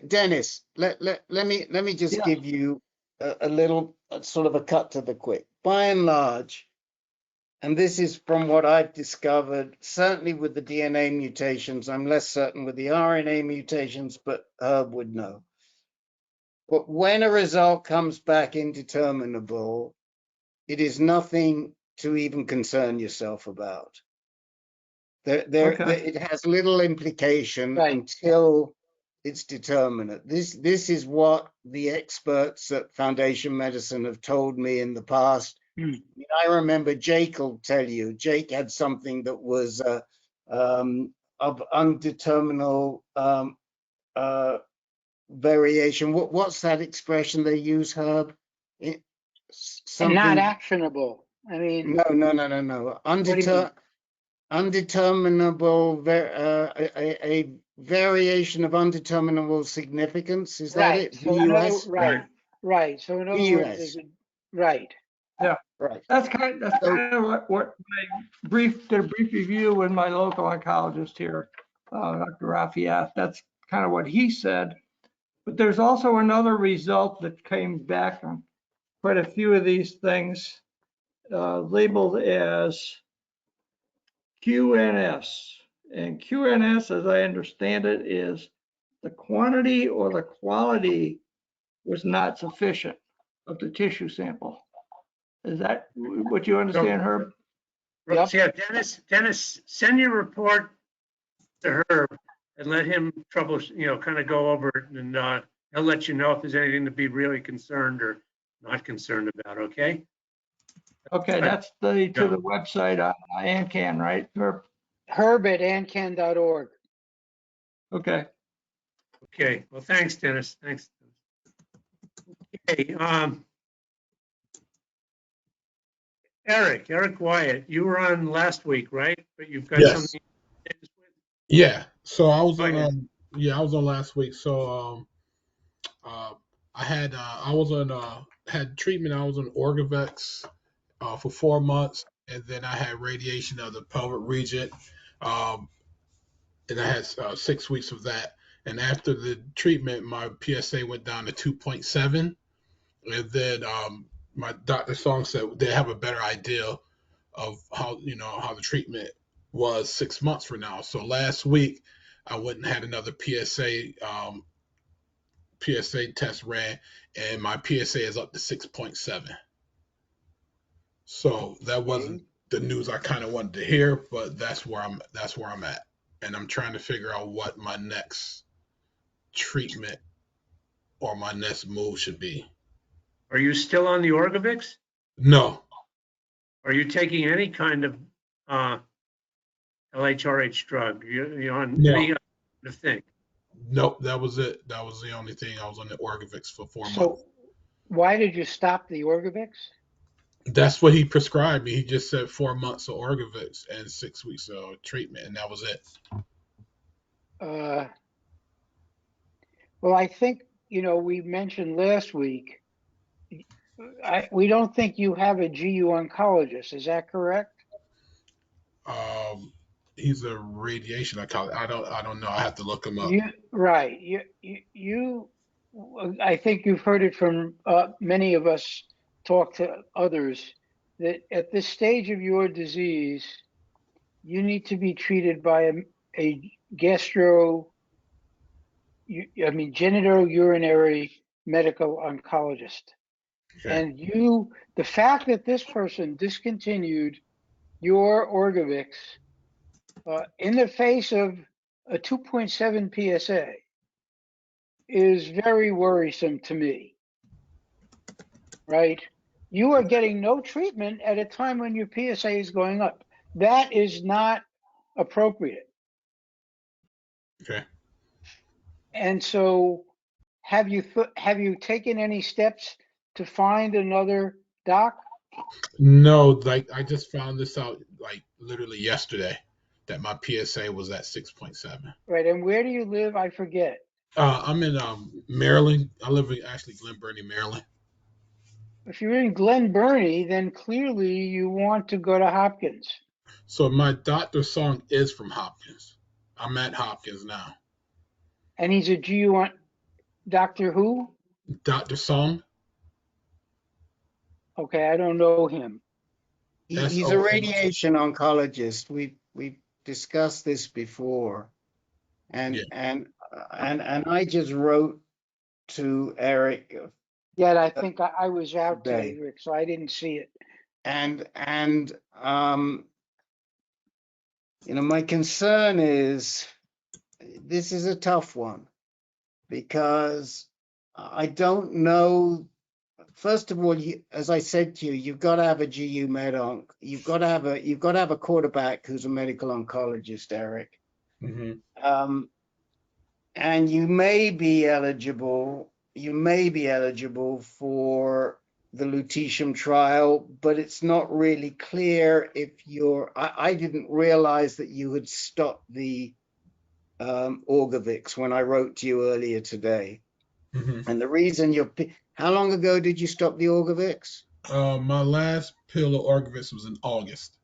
[SPEAKER 3] Dennis. Let me just give you a little sort of a cut to the quick. By and large, and this is from what I've discovered, certainly with the DNA mutations. I'm less certain with the RNA mutations, but Herb would know. But when a result comes back indeterminable, it is nothing to even concern yourself about. It has little implication until it's determinate. This is what the experts at Foundation Medicine have told me in the past. I mean, I remember Jake will tell you. Jake had something that was of undeterminable variation. What's that expression they use, Herb?
[SPEAKER 6] Something not actionable. I mean,
[SPEAKER 3] no. Undeterminable, a variation of undeterminable significance. Is that it?
[SPEAKER 6] VUS? Right. So in other words, right.
[SPEAKER 10] Yeah. Right. That's kind of what I did a brief review with my local oncologist here, Dr. Rafiath. That's kind of what he said. But there's also another result that came back on quite a few of these things, labeled as QNS. And QNS, as I understand it, is the quantity or the quality was not sufficient of the tissue sample. Is that what you understand, Herb?
[SPEAKER 6] Yep.
[SPEAKER 2] Yeah, Dennis, send your report to Herb and let him kind of go over it, and he'll let you know if there's anything to be really concerned or not concerned about, okay?
[SPEAKER 10] Okay, that's to the website on AnCan, right, Herb?
[SPEAKER 6] Herb at ancan.org.
[SPEAKER 10] Okay.
[SPEAKER 2] Okay, well, thanks, Dennis. Thanks. Okay, Eric Wyatt, you were on last week, right? But you've got
[SPEAKER 11] Yes.
[SPEAKER 2] something.
[SPEAKER 11] Yeah. So I was
[SPEAKER 2] Go ahead.
[SPEAKER 11] on. I was on last week. So I had had treatment. I was on Orgovex for 4 months, and then I had radiation of the pelvic region, and I had 6 weeks of that. And after the treatment, my PSA went down to 2.7, and then my Dr. Song said they have a better idea of how the treatment was 6 months from now. So last week I went and had another PSA test ran, and my PSA is up to 6.7. So that wasn't the news I kind of wanted to hear, but that's where I'm at, and I'm trying to figure out what my next treatment or my next move should be.
[SPEAKER 2] Are you still on the Orgovex?
[SPEAKER 11] No.
[SPEAKER 2] Are you taking any kind of LHRH drug? You on any other thing?
[SPEAKER 11] Nope, that was it. That was the only thing. I was on the Orgovex for 4 months.
[SPEAKER 6] So why did you stop the Orgovex?
[SPEAKER 11] That's what he prescribed me. He just said 4 months of Orgovex and 6 weeks of treatment, and that was it.
[SPEAKER 6] Well, I think, we mentioned last week, we don't think you have a GU oncologist. Is that correct?
[SPEAKER 11] He's a radiation oncologist. I don't know. I have to look him up.
[SPEAKER 6] Right. I think you've heard it from many of us talk to others that at this stage of your disease, you need to be treated by a genitourinary medical oncologist. Okay. And the fact that this person discontinued your Orgovex in the face of a 2.7 PSA is very worrisome to me, right? You are getting no treatment at a time when your PSA is going up. That is not appropriate.
[SPEAKER 11] Okay.
[SPEAKER 6] And so have you taken any steps to find another doc?
[SPEAKER 11] No, I just found this out literally yesterday that my PSA was at 6.7.
[SPEAKER 6] Right. And where do you live? I forget.
[SPEAKER 11] I'm in Maryland. I live in Glen Burnie, Maryland.
[SPEAKER 6] If you're in Glen Burnie, then clearly you want to go to Hopkins.
[SPEAKER 11] So my Dr. Song is from Hopkins. I'm at Hopkins now.
[SPEAKER 6] And he's a GU Doctor who?
[SPEAKER 11] Dr. Song.
[SPEAKER 6] Okay, I don't know him.
[SPEAKER 3] He's a radiation oncologist. We've discussed this before, and I just wrote to Eric.
[SPEAKER 6] Yeah, I think I was out today, Rick, so I didn't see it.
[SPEAKER 3] And my concern is this is a tough one because I don't know. First of all, as I said to you, you've got to have a GU Med Onc. You've got to have a quarterback who's a medical oncologist, Eric. Mm-hmm. And you may be eligible for the lutetium trial, but it's not really clear if I didn't realize that you had stopped the Orgovex when I wrote to you earlier today. Mm-hmm. And the reason how long ago did you stop the Orgovex?
[SPEAKER 11] My last pill of Orgovex was in August.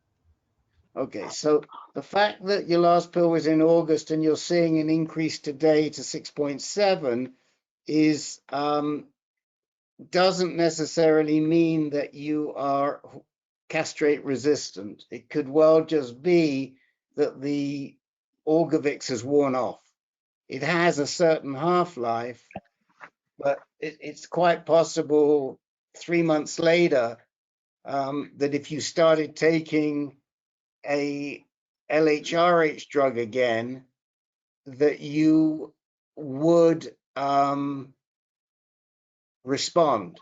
[SPEAKER 3] Okay, so the fact that your last pill was in August and you're seeing an increase today to 6.7 is doesn't necessarily mean that you are castrate resistant. It could well just be that the Orgovex has worn off. It has a certain half-life, but it's quite possible 3 months later that if you started taking a LHRH drug again, that you would respond.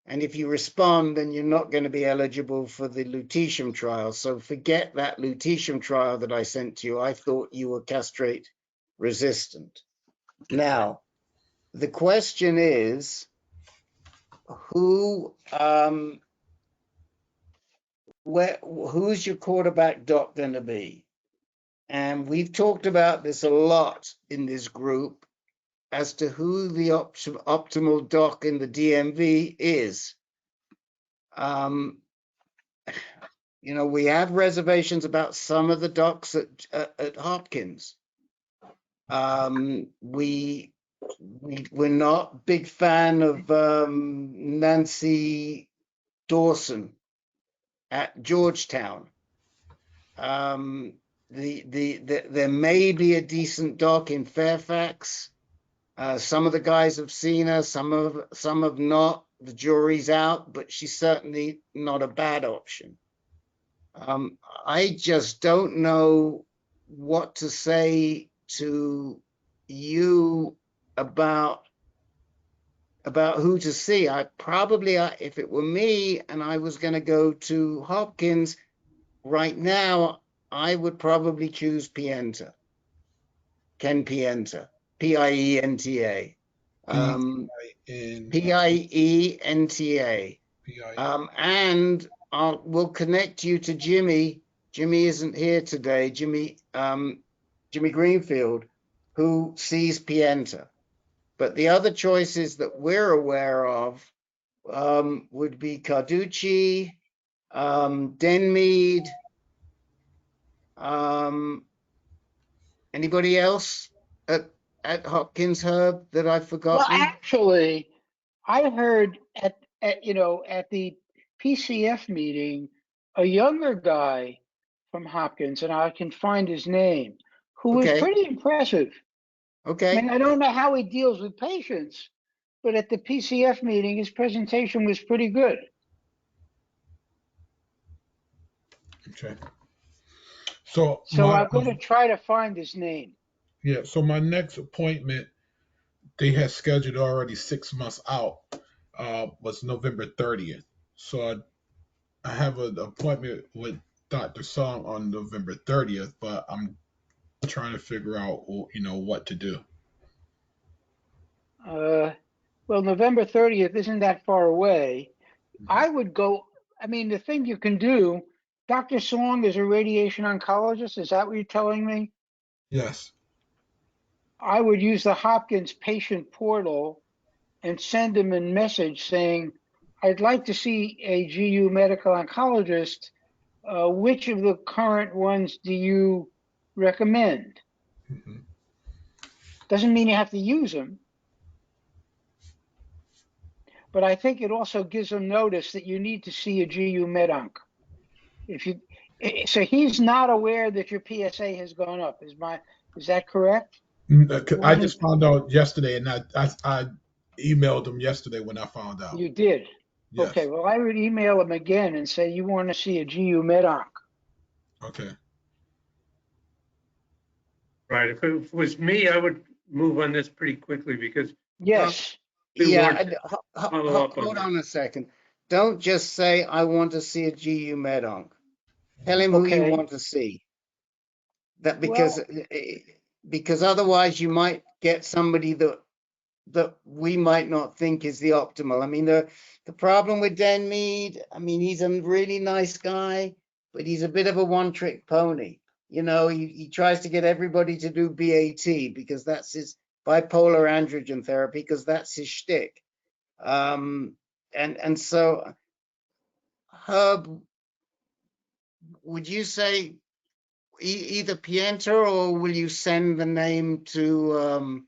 [SPEAKER 3] And if you respond, then you're not going to be eligible for the lutetium trial. So forget that lutetium trial that I sent to you. I thought you were castrate resistant. Now, the question is, who's your quarterback doc going to be? And we've talked about this a lot in this group as to who the optimal doc in the DMV is. You know, we have reservations about some of the docs at Hopkins. We're not big fan of Nancy Dawson at Georgetown. There may be a decent doc in Fairfax. Some of the guys have seen her, some have not. The jury's out, but she's certainly not a bad option. I just don't know what to say to you about who to see. If it were me and I was going to go to Hopkins right now, I would probably choose Pienta. Ken Pienta, Pienta. Pienta. And we'll connect you to Jimmy. Jimmy isn't here today. Jimmy Greenfield, who sees Pienta. But the other choices that we're aware of would be Carducci, Denmead. Anybody else at Hopkins, Herb, that I've forgotten?
[SPEAKER 6] Well, actually, I heard at the PCF meeting, a younger guy from Hopkins, and I can find his name, who was pretty impressive.
[SPEAKER 3] Okay.
[SPEAKER 6] I mean, I don't know how he deals with patients, but at the PCF meeting, his presentation was pretty good.
[SPEAKER 11] Okay.
[SPEAKER 6] So I'm going to try to find his name.
[SPEAKER 11] Yeah. So my next appointment, they had scheduled already 6 months out, was November 30th. So I have an appointment with Dr. Song on November 30th, but I'm trying to figure out, what to do.
[SPEAKER 6] Well, November 30th isn't that far away. I would go, I mean, the thing you can do, Dr. Song is a radiation oncologist. Is that what you're telling me?
[SPEAKER 11] Yes.
[SPEAKER 6] I would use the Hopkins patient portal and send him a message saying, I'd like to see a GU medical oncologist. Which of the current ones do you recommend?
[SPEAKER 11] Mm-hmm.
[SPEAKER 6] Doesn't mean you have to use them. But I think it also gives them notice that you need to see a GU Med Onc. So he's not aware that your PSA has gone up. Is that correct?
[SPEAKER 11] I just found out yesterday, and I emailed him yesterday when I found out.
[SPEAKER 6] You did? Yes. Okay, well, I would email him again and say, you want to see a GU Med Onc.
[SPEAKER 11] Okay.
[SPEAKER 2] Right. If it was me, I would move on this pretty quickly because.
[SPEAKER 6] Yes.
[SPEAKER 3] Hold on a second. Don't just say, I want to see a GU Med Onc. Tell him who you want to see. That because otherwise you might get somebody that we might not think is the optimal. I mean, the problem with Denmead, I mean, he's a really nice guy, but he's a bit of a one-trick pony. You know, he tries to get everybody to do BAT because that's his bipolar androgen therapy, because that's his shtick. And so, Herb, would you say either Pienta, or will you send the name to?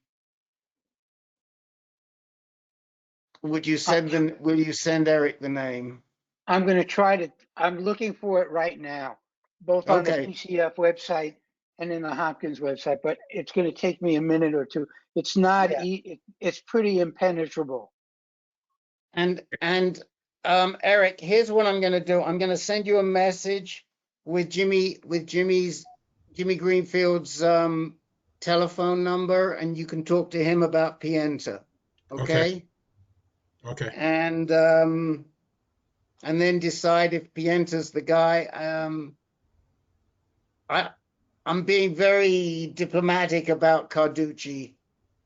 [SPEAKER 3] Will you send Eric the name?
[SPEAKER 6] I'm going to try to. I'm looking for it right now, both on the PCF website and in the Hopkins website, but it's going to take me a minute or two. It's not, it's pretty impenetrable.
[SPEAKER 3] And Eric, here's what I'm going to do. I'm going to send you a message with Jimmy Greenfield's telephone number, and you can talk to him about Pienta. Okay. And then decide if Pienta's the guy. I'm being very diplomatic about Carducci,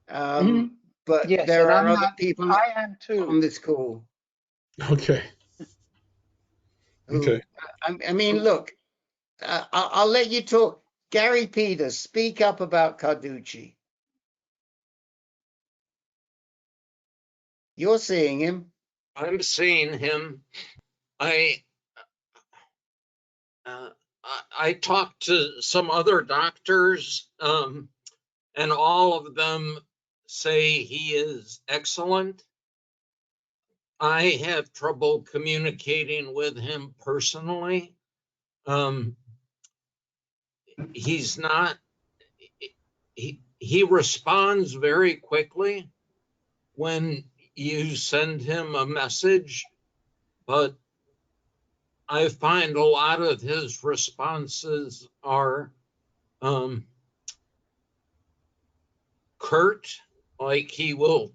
[SPEAKER 3] but
[SPEAKER 6] Yes,
[SPEAKER 3] there
[SPEAKER 6] and
[SPEAKER 3] are
[SPEAKER 6] I'm
[SPEAKER 3] other
[SPEAKER 6] not,
[SPEAKER 3] people
[SPEAKER 6] I am too.
[SPEAKER 3] on this call.
[SPEAKER 11] Okay.
[SPEAKER 3] Who, I mean, look, I'll let you talk. Gary Peters, speak up about Carducci. You're seeing him.
[SPEAKER 12] I'm seeing him. I talked to some other doctors, and all of them say he is excellent. I have trouble communicating with him personally. He's not, he responds very quickly when you send him a message, but I find a lot of his responses are curt, like he will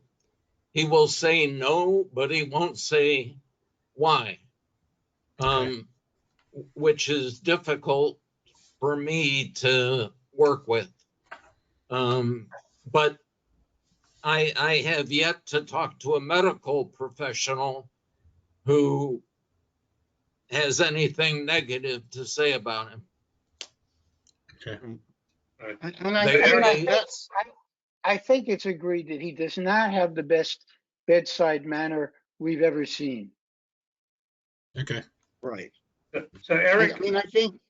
[SPEAKER 12] say no, but he won't say why, which is difficult for me to work with. But I have yet to talk to a medical professional who has anything negative to say about him.
[SPEAKER 11] Okay.
[SPEAKER 3] And
[SPEAKER 6] I think it's agreed that he does not have the best bedside manner we've ever seen.
[SPEAKER 11] Okay.
[SPEAKER 3] Right.
[SPEAKER 2] So Eric,
[SPEAKER 3] I mean, I think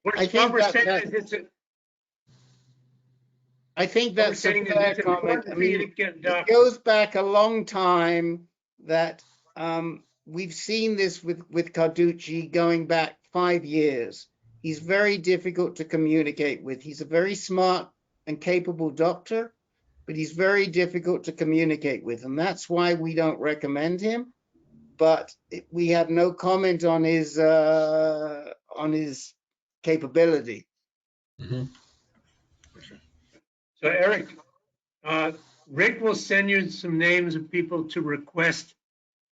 [SPEAKER 3] that's a fair comment. I mean, it goes back a long time that we've seen this with Carducci going back 5 years. He's very difficult to communicate with. He's a very smart and capable doctor, but he's very difficult to communicate with. And that's why we don't recommend him. But we have no comment on his capability.
[SPEAKER 11] Mm-hmm.
[SPEAKER 2] So Eric, Rick will send you some names of people to request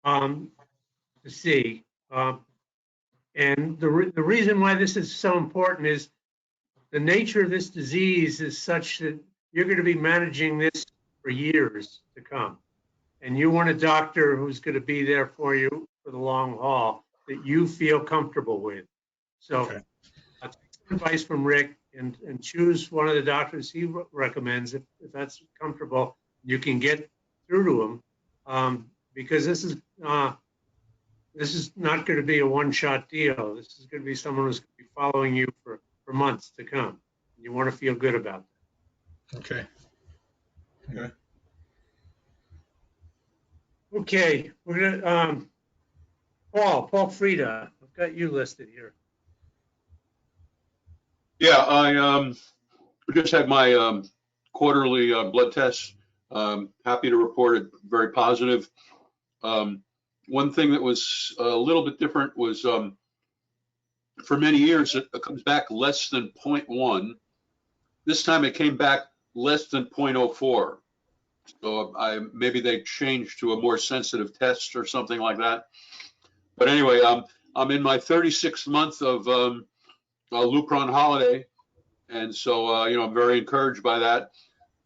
[SPEAKER 2] to see. And the reason why this is so important is the nature of this disease is such that you're going to be managing this for years to come. And you want a doctor who's going to be there for you for the long haul that you feel comfortable with. So take some advice from Rick and choose one of the doctors he recommends if that's comfortable. You can get through to him because this is not going to be a one-shot deal. This is going to be someone who's going to be following you for months to come. You want to feel good about that.
[SPEAKER 11] Okay. Okay.
[SPEAKER 2] Okay, we're gonna Paul Frieda. I've got you listed here.
[SPEAKER 13] Yeah, I just had my quarterly blood test. Happy to report it very positive. One thing that was a little bit different was for many years it comes back less than 0.1. This time it came back less than 0.04. So maybe they changed to a more sensitive test or something like that. But anyway, I'm in my 36th month of Lupron holiday, and so I'm very encouraged by that.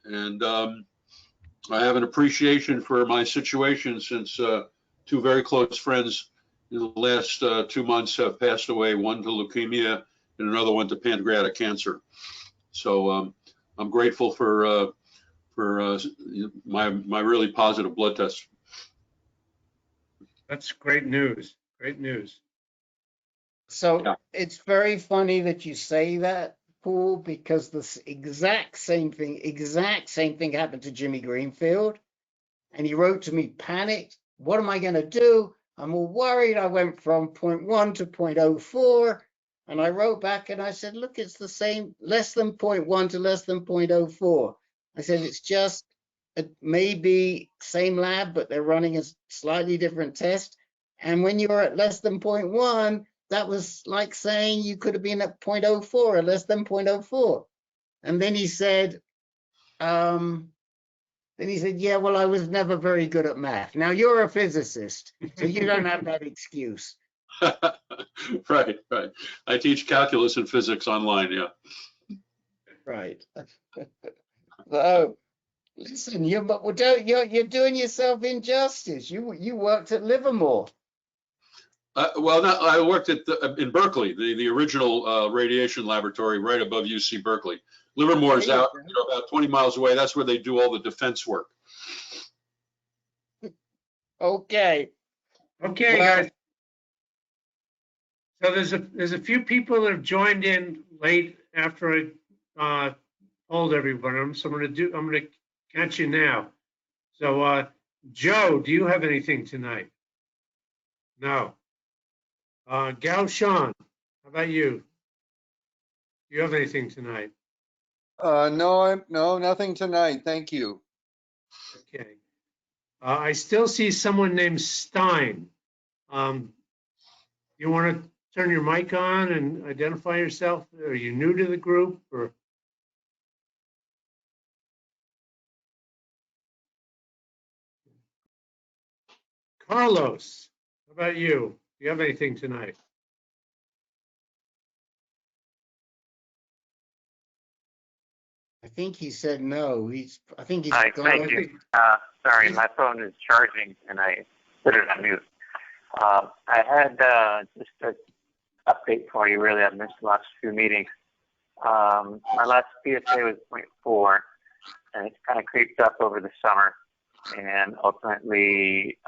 [SPEAKER 13] And I have an appreciation for my situation since two very close friends in the last 2 months have passed away. One to leukemia and another one to pancreatic cancer. So I'm grateful for my really positive blood test.
[SPEAKER 2] That's great news. Great news.
[SPEAKER 3] So it's very funny that you say that, Paul, because the exact same thing happened to Jimmy Greenfield. And he wrote to me, panicked. What am I going to do? I'm all worried. I went from 0.1 to 0.04. And I wrote back and I said, look, it's the same, less than 0.1 to less than 0.04. I said, it's just maybe same lab, but they're running a slightly different test. And when you're at less than 0.1, that was like saying you could have been at 0.04 or less than 0.04. And then he said, yeah, well, I was never very good at math. Now you're a physicist, so you don't have that excuse.
[SPEAKER 13] Right. I teach calculus and physics online, yeah.
[SPEAKER 3] Right. So, listen, you're doing yourself injustice. You worked at Livermore.
[SPEAKER 13] Well, no, I worked in Berkeley, the original radiation laboratory right above UC Berkeley. Livermore is out about 20 miles away. That's where they do all the defense work.
[SPEAKER 3] Okay.
[SPEAKER 2] Okay,
[SPEAKER 3] Well,
[SPEAKER 2] guys. So there's a few people that have joined in late after I told everyone. So I'm gonna catch you now. So Joe, do you have anything tonight? No. Gao Shan, how about you? Do you have anything tonight?
[SPEAKER 14] No, nothing tonight. Thank you.
[SPEAKER 2] Okay. I still see someone named Stein. You want to turn your mic on and identify yourself? Are you new to the group or? Carlos, how about you? Do you have anything tonight?
[SPEAKER 3] I think he said no. I think he's
[SPEAKER 15] Hi,
[SPEAKER 3] gone.
[SPEAKER 15] thank you. Sorry, my phone is charging and I put it on mute. I had just an update for you, really. I've missed the last few meetings. My last PSA was 0.4, and it's kind of creeped up over the summer. And ultimately,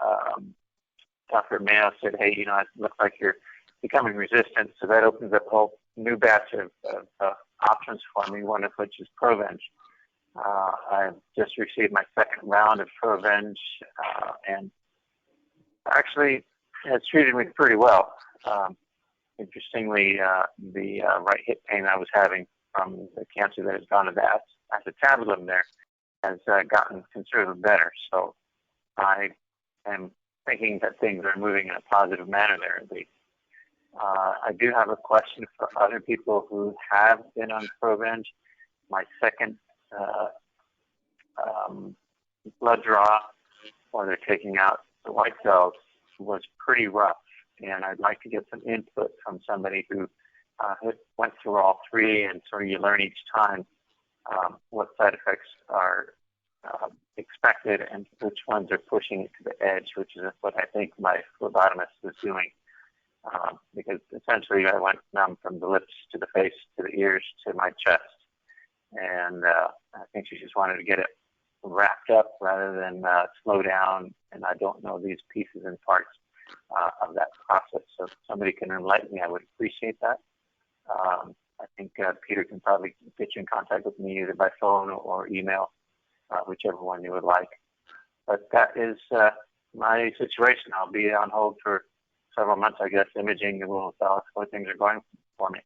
[SPEAKER 15] Dr. Mayo said, hey, you know, it looks like you're becoming resistant. So that opens up a whole new batch of options for me, one of which is Provenge. I've just received my second round of Provenge, and actually it's treated me pretty well. Interestingly, the right hip pain I was having from the cancer that has gone to that acetabulum there has gotten considerably better. So I am thinking that things are moving in a positive manner there at least. I do have a question for other people who have been on Provenge. My second blood draw, while they're taking out the white cells, was pretty rough. And I'd like to get some input from somebody who went through all three, and sort of you learn each time what side effects are expected and which ones are pushing it to the edge, which is what I think my phlebotomist was doing. Because essentially I went numb from the lips to the face to the ears to my chest. And I think she just wanted to get it wrapped up rather than slow down. And I don't know these pieces and parts of that process. So if somebody can enlighten me, I would appreciate that. I think Peter can probably get you in contact with me either by phone or email, whichever one you would like. But that is my situation. I'll be on hold for several months, I guess. Imaging will tell us how things are going for me.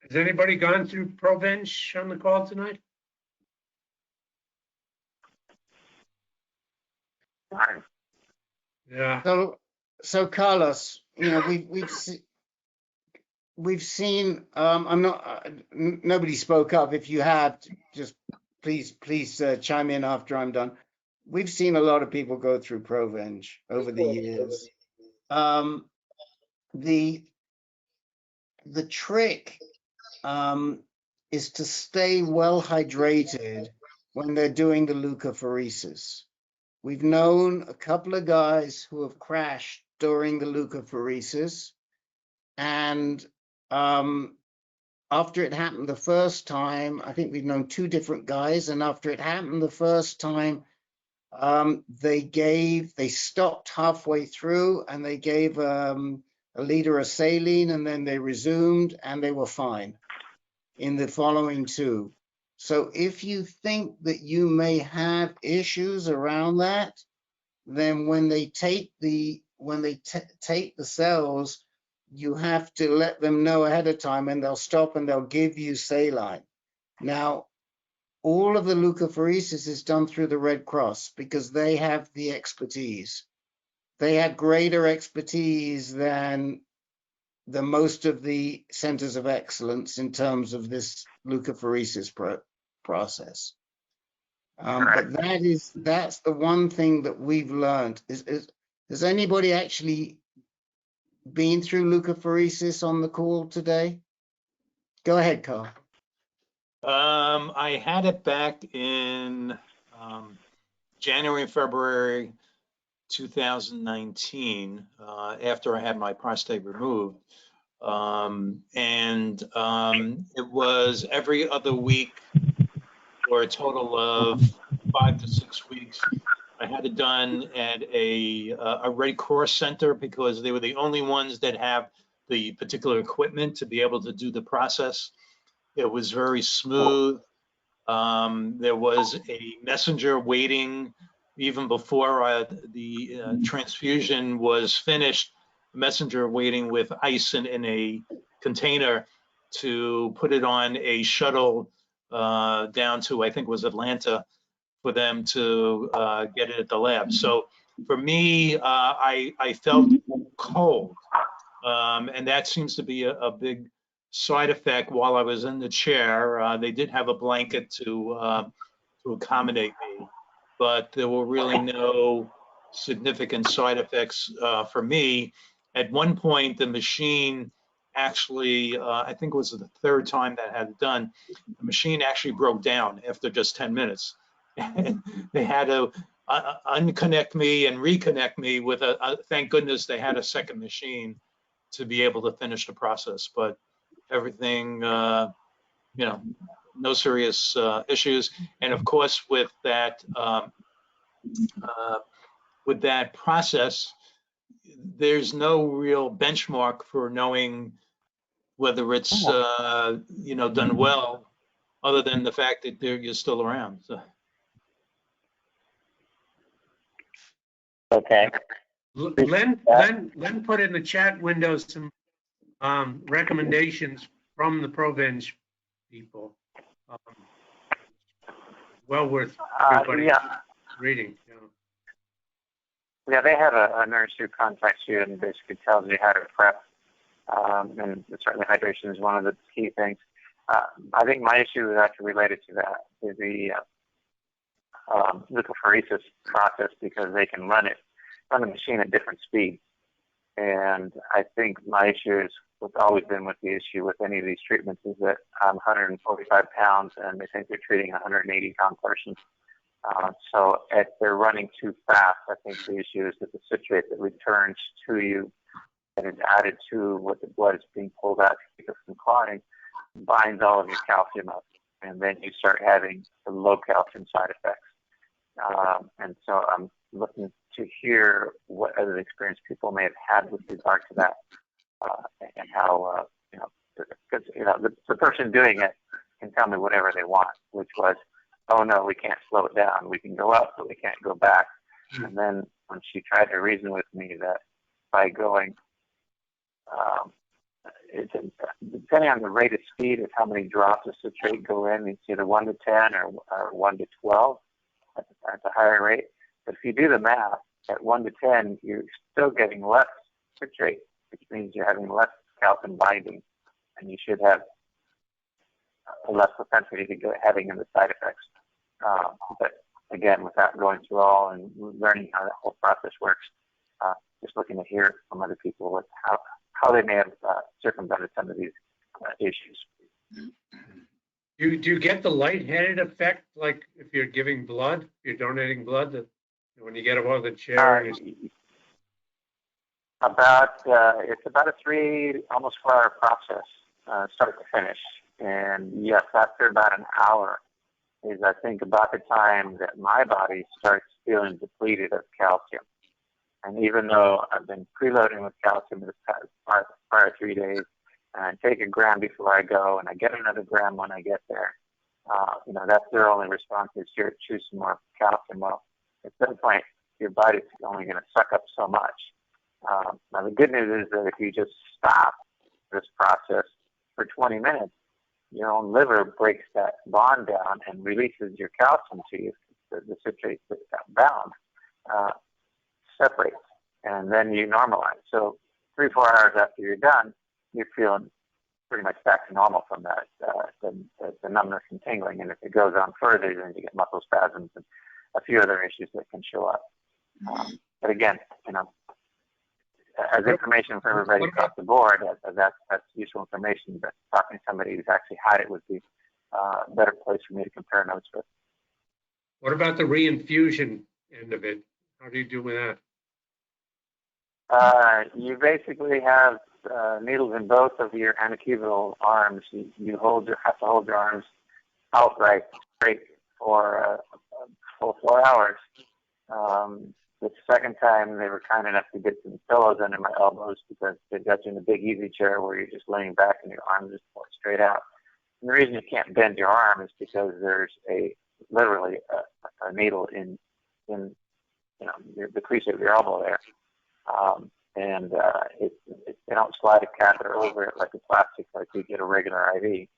[SPEAKER 2] Has anybody gone through Provenge on the call tonight?
[SPEAKER 15] Fine.
[SPEAKER 2] Yeah.
[SPEAKER 3] So Carlos, you know, we've seen. Nobody spoke up. If you have, just please chime in after I'm done. We've seen a lot of people go through Provenge over the years. The trick is to stay well hydrated when they're doing the leukapheresis. We've known a couple of guys who have crashed during the leukapheresis, and after it happened the first time, I think we've known two different guys, and after it happened the first time, they stopped halfway through and they gave a liter of saline, and then they resumed and they were fine in the following two. So if you think that you may have issues around that, then when they take the cells, you have to let them know ahead of time, and they'll stop and they'll give you saline. Now, all of the leukapheresis is done through the Red Cross because they have the expertise. They had greater expertise than the most of the centers of excellence in terms of this leukapheresis process. But that's the one thing that we've learned. Has anybody actually been through leukapheresis on the call today? Go ahead, Carl.
[SPEAKER 9] I had it back in January and February 2019, after I had my prostate removed. It was every other week for a total of 5 to 6 weeks. I had it done at a Red Cross center because they were the only ones that have the particular equipment to be able to do the process. It was very smooth. There was a messenger waiting even before the transfusion was finished. A messenger waiting with ice in a container to put it on a shuttle down to, I think it was Atlanta, for them to get it at the lab. So for me, I felt cold, and that seems to be a big side effect while I was in the chair. They did have a blanket to accommodate me, but there were really no significant side effects for me. At one point, the machine actually, I think it was the third time that I had it done, the machine actually broke down after just 10 minutes. And they had to unconnect me and reconnect me with thank goodness they had a second machine to be able to finish the process. But everything, you know, no serious issues. And of course, with that process, there's no real benchmark for knowing whether it's you know, done well, other than the fact that you're still around. So.
[SPEAKER 15] Okay.
[SPEAKER 2] Len put in the chat window some recommendations from the Provenge people. Well worth everybody reading.
[SPEAKER 15] Yeah, they have a nurse who contacts you and basically tells you how to prep. And certainly hydration is one of the key things. I think my issue is actually related to that, to the leukapheresis process, because they can run the machine at different speeds. And I think my issue is what's always been with the issue with any of these treatments is that I'm 145 pounds and they think they're treating a 180-pound person. So if they're running too fast, I think the issue is that the citrate that returns to you and is added to what the blood is being pulled out to keep it from clotting binds all of your calcium up, and then you start having the low calcium side effects. And so I'm looking to hear what other experience people may have had with regard to that, and how, you know, because, you know, the person doing it can tell me whatever they want, which was, oh no, we can't slow it down. We can go up, but we can't go back. And then when she tried to reason with me that by going, depending on the rate of speed of how many drops of citrate go in, it's either 1 to 10 or 1 to 12 at a higher rate. But if you do the math, at 1 to 10, you're still getting less citrate, which means you're having less calcium binding, and you should have a less propensity to having the side effects. But again, without going through all and learning how that whole process works, just looking to hear from other people with how they may have circumvented some of these issues.
[SPEAKER 2] Do you get the lightheaded effect, like if you're giving blood, if you're donating blood, that when you get out of the chair?
[SPEAKER 15] It's about a 3, almost 4 hour process, start to finish. And yes, after about an hour is, I think, about the time that my body starts feeling depleted of calcium. And even though I've been preloading with calcium the prior 3 days, and I take a gram before I go, and I get another gram when I get there, you know, that's their only response is, here, choose some more calcium. Well, at some point, your body's only going to suck up so much. Now, the good news is that if you just stop this process for 20 minutes, your own liver breaks that bond down and releases your calcium to you. The citrate that got bound separates, and then you normalize. So 3-4 hours after you're done, you're feeling pretty much back to normal from that, the numbness and tingling. And if it goes on further, then you get muscle spasms and a few other issues that can show up. But again, as information for everybody across the board, that's useful information. But talking to somebody who's actually had it would be a better place for me to compare notes with.
[SPEAKER 2] What about the reinfusion end of it? How do you do with
[SPEAKER 15] that? You basically have needles in both of your anacubital arms. You have to hold your arms outright straight for a full 4 hours. The second time, they were kind enough to get some pillows under my elbows because they got you in a big easy chair where you're just laying back and your arms just pull straight out. And the reason you can't bend your arm is because there's literally a needle in the crease of your elbow there. And they don't slide a catheter over it like a plastic, like you get a regular IV.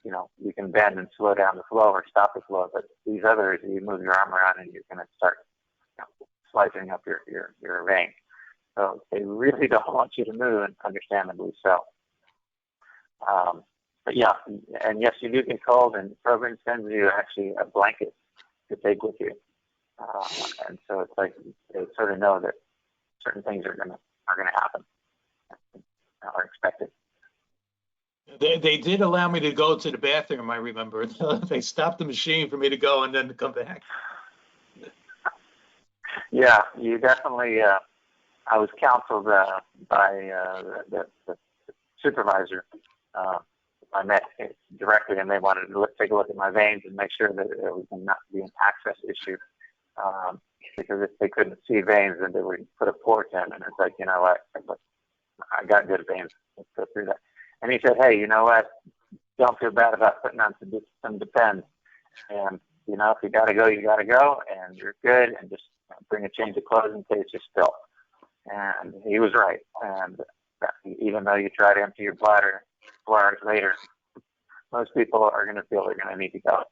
[SPEAKER 15] You can bend and slow down the flow or stop the flow. But these others, you move your arm around and you're going to start slicing up your vein. So they really don't want you to move, and understandably so. But yeah, and yes, you do get cold, and Provenge sends you actually a blanket to take with you. And so it's like they sort of know that certain things are gonna happen, are expected.
[SPEAKER 9] They did allow me to go to the bathroom, I remember. They stopped the machine for me to go and then to come back.
[SPEAKER 15] Yeah, you definitely, I was counseled by the supervisor. I met directly, and they wanted to take a look at my veins and make sure that there was not be an access issue. Because if they couldn't see veins, then they would put a port in, and it's like, you know what, I got good veins. Let's go through that. And he said, hey, you know what, don't feel bad about putting on some Depends. And, if you got to go, you got to go, and you're good, and just bring a change of clothes in case you spill. And he was right. And even though you try to empty your bladder 4 hours later, most people are going to feel they're going to need to go.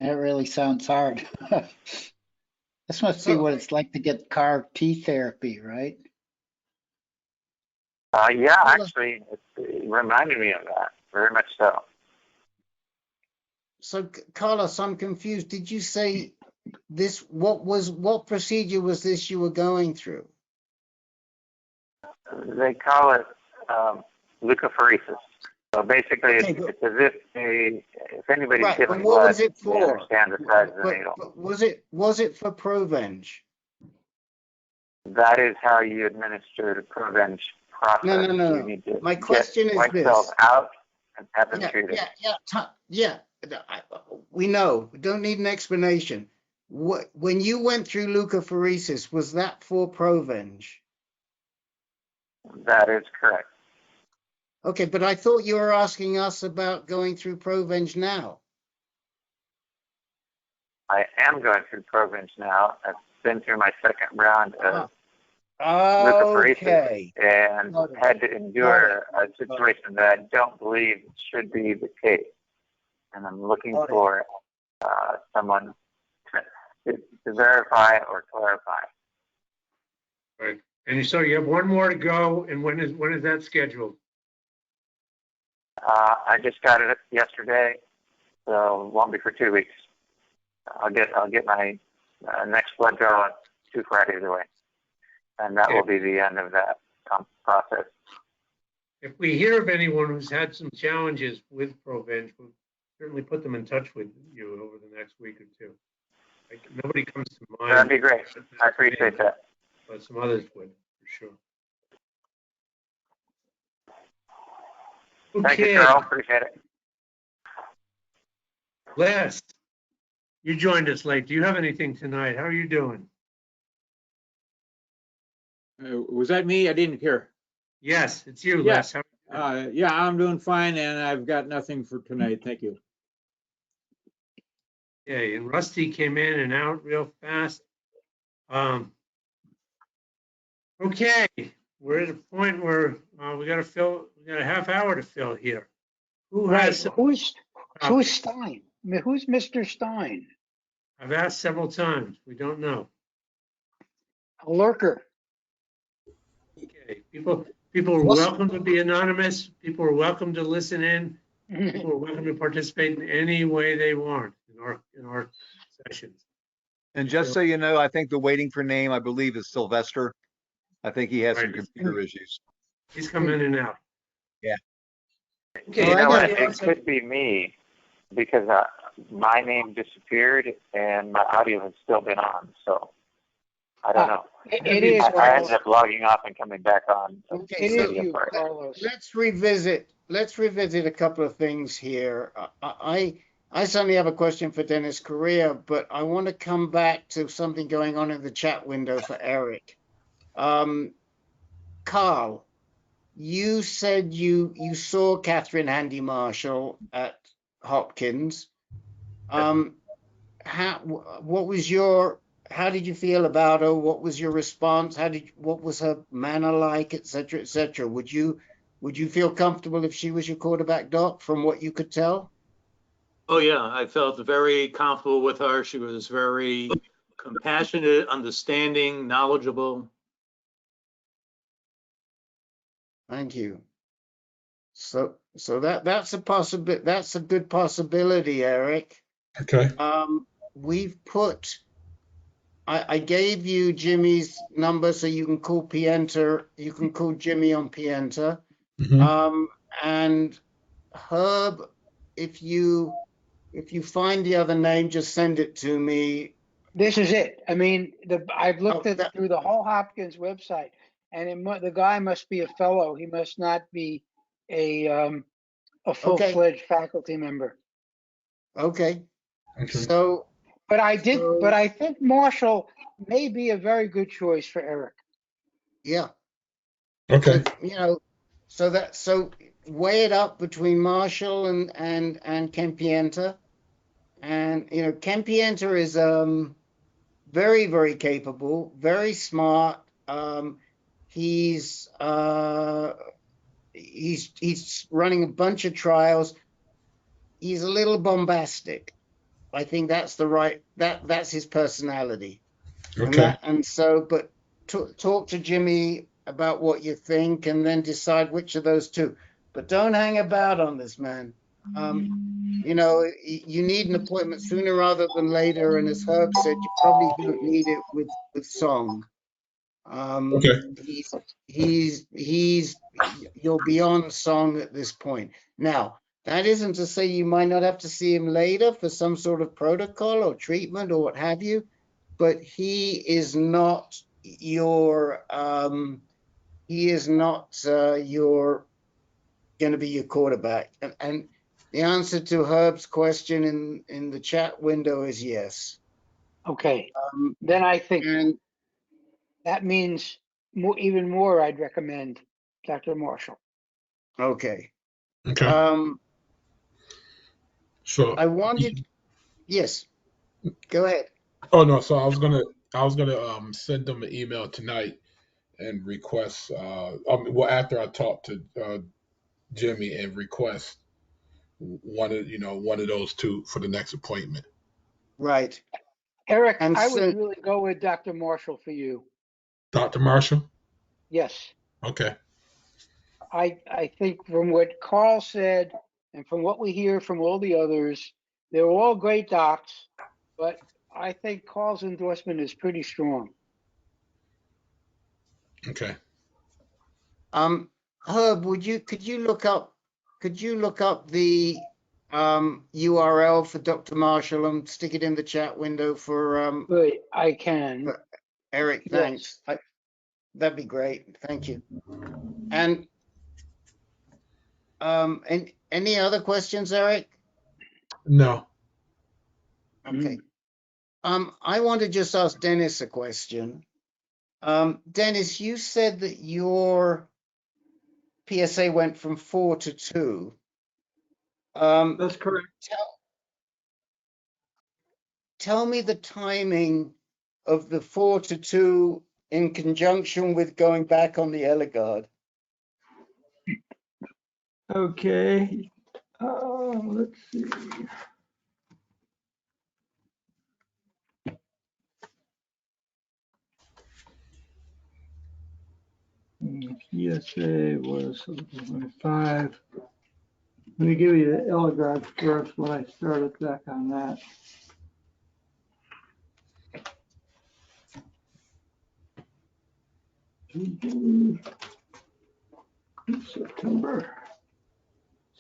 [SPEAKER 8] That really sounds hard. This must be what it's like to get CAR T therapy, right?
[SPEAKER 15] Yeah, actually, it reminded me of that, very much so.
[SPEAKER 3] So, Carlos, I'm confused. Did you say this? What procedure was this you were going through?
[SPEAKER 15] They call it leukapheresis. So basically, it's as if anybody's
[SPEAKER 3] right,
[SPEAKER 15] giving
[SPEAKER 3] what
[SPEAKER 15] blood,
[SPEAKER 3] was it for?
[SPEAKER 15] they understand the size of the needle.
[SPEAKER 3] But was it for Provenge?
[SPEAKER 15] That is how you administer the Provenge process.
[SPEAKER 3] No.
[SPEAKER 15] You need to
[SPEAKER 3] My question is
[SPEAKER 15] white
[SPEAKER 3] this.
[SPEAKER 15] cells out and have them treated.
[SPEAKER 3] Yeah. We know. We don't need an explanation. When you went through leukapheresis, was that for Provenge?
[SPEAKER 15] That is correct.
[SPEAKER 3] Okay, but I thought you were asking us about going through Provenge now.
[SPEAKER 15] I am going through Provenge now. I've been through my second round of
[SPEAKER 3] leukapheresis
[SPEAKER 15] and had to endure a situation that I don't believe should be the case. And I'm looking for someone to verify or clarify.
[SPEAKER 2] Right. And so you have one more to go, and when is that scheduled?
[SPEAKER 15] I just got it yesterday, so it won't be for 2 weeks. I'll get my next blood draw 2 Fridays away, and that will be the end of that process.
[SPEAKER 2] If we hear of anyone who's had some challenges with Provenge, we'll certainly put them in touch with you over the next week or two. Nobody comes to mind.
[SPEAKER 15] That'd be great. I appreciate that.
[SPEAKER 2] But some others would, for sure. Okay.
[SPEAKER 15] Thank you, Carl. Appreciate it.
[SPEAKER 2] Les, you joined us late. Do you have anything tonight? How are you doing?
[SPEAKER 16] Was that me? I didn't hear.
[SPEAKER 2] Yes, it's you,
[SPEAKER 16] Yeah.
[SPEAKER 2] Les.
[SPEAKER 16] Yeah, I'm doing fine, and I've got nothing for tonight. Thank you.
[SPEAKER 2] Okay, and Rusty came in and out real fast. Okay, we're at a point where we got a half hour to fill here. Who has?
[SPEAKER 6] Who's Stein? I mean, who's Mr. Stein?
[SPEAKER 2] I've asked several times. We don't know.
[SPEAKER 6] A lurker.
[SPEAKER 2] Okay, people are welcome to be anonymous. People are welcome to listen in. People are welcome to participate in any way they want in our sessions.
[SPEAKER 17] And just so you know, I think the waiting for name, I believe, is Sylvester. I think he has some computer issues.
[SPEAKER 2] He's come in and out.
[SPEAKER 17] Yeah.
[SPEAKER 2] Okay,
[SPEAKER 15] you know what? It could be me because my name disappeared and my audio has still been on. So I don't know.
[SPEAKER 6] It is.
[SPEAKER 15] I ended up logging off and coming back on.
[SPEAKER 3] Okay, it is you, Carlos. Let's revisit a couple of things here. I certainly have a question for Dennis Correa, but I want to come back to something going on in the chat window for Eric. Carl, you said you saw Catherine Handy Marshall at Hopkins. How did you feel about her? What was your response? What was her manner like, et cetera, et cetera? Would you feel comfortable if she was your quarterback doc from what you could tell?
[SPEAKER 9] Oh yeah, I felt very comfortable with her. She was very compassionate, understanding, knowledgeable.
[SPEAKER 3] Thank you. So that's a possibility. That's a good possibility, Eric.
[SPEAKER 11] Okay.
[SPEAKER 3] We've put. I gave you Jimmy's number so you can call Pienta. You can call Jimmy on Pienta.
[SPEAKER 11] Mm-hmm.
[SPEAKER 3] And Herb, if you find the other name, just send it to me.
[SPEAKER 6] This is it. I mean, I've looked through the whole Hopkins website, and the guy must be a fellow. He must not be a full-fledged faculty member.
[SPEAKER 3] Okay. So,
[SPEAKER 6] but I think Marshall may be a very good choice for Eric.
[SPEAKER 3] Yeah.
[SPEAKER 11] Okay.
[SPEAKER 3] So weigh it up between Marshall and Ken Pienta. And Ken Pienta is very, very capable, very smart. He's running a bunch of trials. He's a little bombastic. I think that's that's his personality.
[SPEAKER 11] Okay.
[SPEAKER 3] But talk to Jimmy about what you think and then decide which of those two. But don't hang about on this, man. You need an appointment sooner rather than later. And as Herb said, you probably don't need it with Song.
[SPEAKER 11] Okay.
[SPEAKER 3] You're beyond Song at this point. Now, that isn't to say you might not have to see him later for some sort of protocol or treatment or what have you, but he is not your going to be your quarterback. And the answer to Herb's question in the chat window is yes.
[SPEAKER 6] Okay. Then I think that means even more I'd recommend Dr. Marshall.
[SPEAKER 3] Okay.
[SPEAKER 11] Okay. So
[SPEAKER 3] I wanted, yes, go ahead.
[SPEAKER 11] Oh no, so I was gonna send them an email tonight and request after I talk to Jimmy and request one of those two for the next appointment.
[SPEAKER 3] Right.
[SPEAKER 6] Eric, I would really go with Dr. Marshall for you.
[SPEAKER 11] Dr. Marshall?
[SPEAKER 6] Yes.
[SPEAKER 11] Okay.
[SPEAKER 6] I think from what Carl said and from what we hear from all the others, they're all great docs, but I think Carl's endorsement is pretty strong.
[SPEAKER 11] Okay.
[SPEAKER 3] Herb, could you look up the URL for Dr. Marshall and stick it in the chat window for
[SPEAKER 6] Good, I can.
[SPEAKER 3] for Eric, thanks.
[SPEAKER 6] Yes.
[SPEAKER 3] That'd be great. Thank you. And any other questions, Eric?
[SPEAKER 11] No.
[SPEAKER 3] Okay. I want to just ask Dennis a question. Dennis, you said that your PSA went from 4 to 2.
[SPEAKER 10] That's correct.
[SPEAKER 3] tell me the timing of the 4 to 2 in conjunction with going back on the Eligard.
[SPEAKER 10] Okay. Let's see. PSA was 5. Let me give you the Eligard first when I started back on that.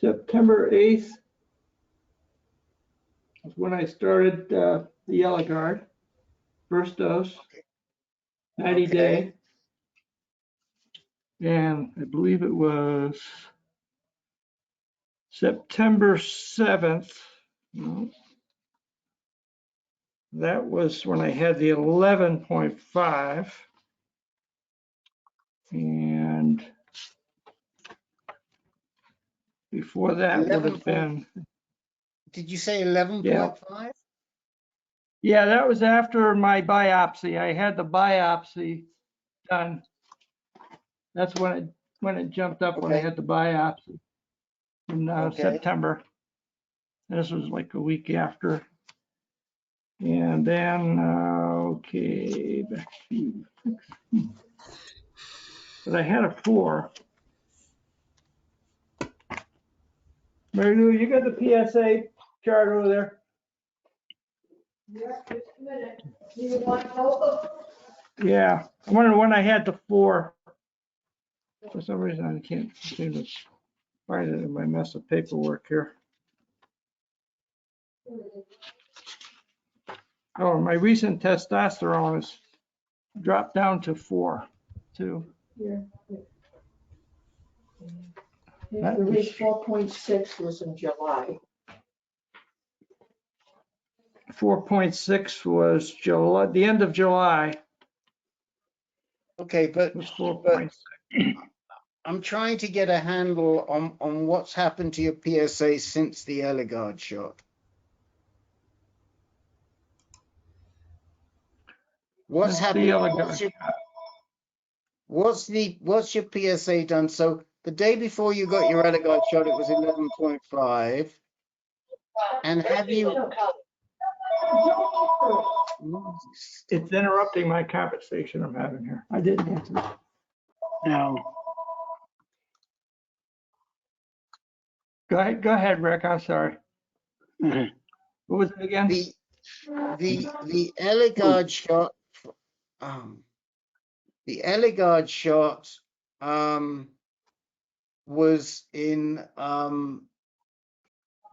[SPEAKER 10] September 8th is when I started the Eligard, first dose, 90 day. And I believe it was September 7th. No, that was when I had the 11.5. And before that would have been.
[SPEAKER 3] Did you say 11.5?
[SPEAKER 10] Yeah, that was after my biopsy. I had the biopsy done. That's when it jumped up when I had the biopsy in September. This was like a week after. And then, okay, back to, but I had a 4. Mary Lou, you got the PSA chart over there?
[SPEAKER 18] Yeah, just a minute. You want both of them?
[SPEAKER 10] Yeah, I wonder when I had the 4. For some reason, I can't seem to find it in my mess of paperwork here. Oh, my recent testosterone is dropped down to 4, too.
[SPEAKER 18] Yeah. Yeah, the read 4.6 was in July.
[SPEAKER 10] 4.6 was July, the end of July.
[SPEAKER 3] Okay, but I'm trying to get a handle on what's happened to your PSA since the Eligard shot. What's happened? What's your PSA done? So the day before you got your Eligard shot, it was 11.5. And have you?
[SPEAKER 10] It's interrupting my conversation I'm having here. I didn't answer. No. Go ahead, Rick. I'm sorry. What was it again?
[SPEAKER 3] The Eligard shot. The Eligard shot was in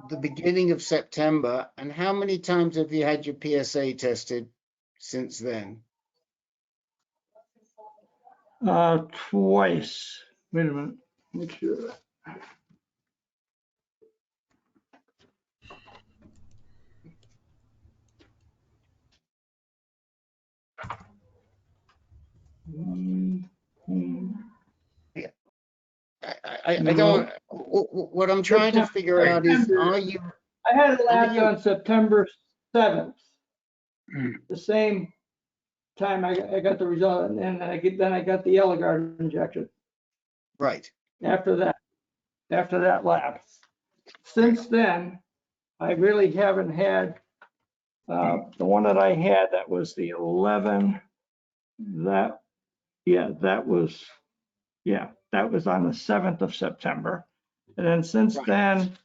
[SPEAKER 3] the beginning of September. And how many times have you had your PSA tested since then?
[SPEAKER 10] Twice. Wait a minute. Make sure.
[SPEAKER 3] Yeah. I don't. What I'm trying to figure out is, are you?
[SPEAKER 10] I had it last on September 7th. The same time I got the result, and then I got the Eligard injection.
[SPEAKER 3] Right.
[SPEAKER 10] After that lab. Since then, I really haven't had the one that I had. That was the 11. That was on the 7th of September. And then since then,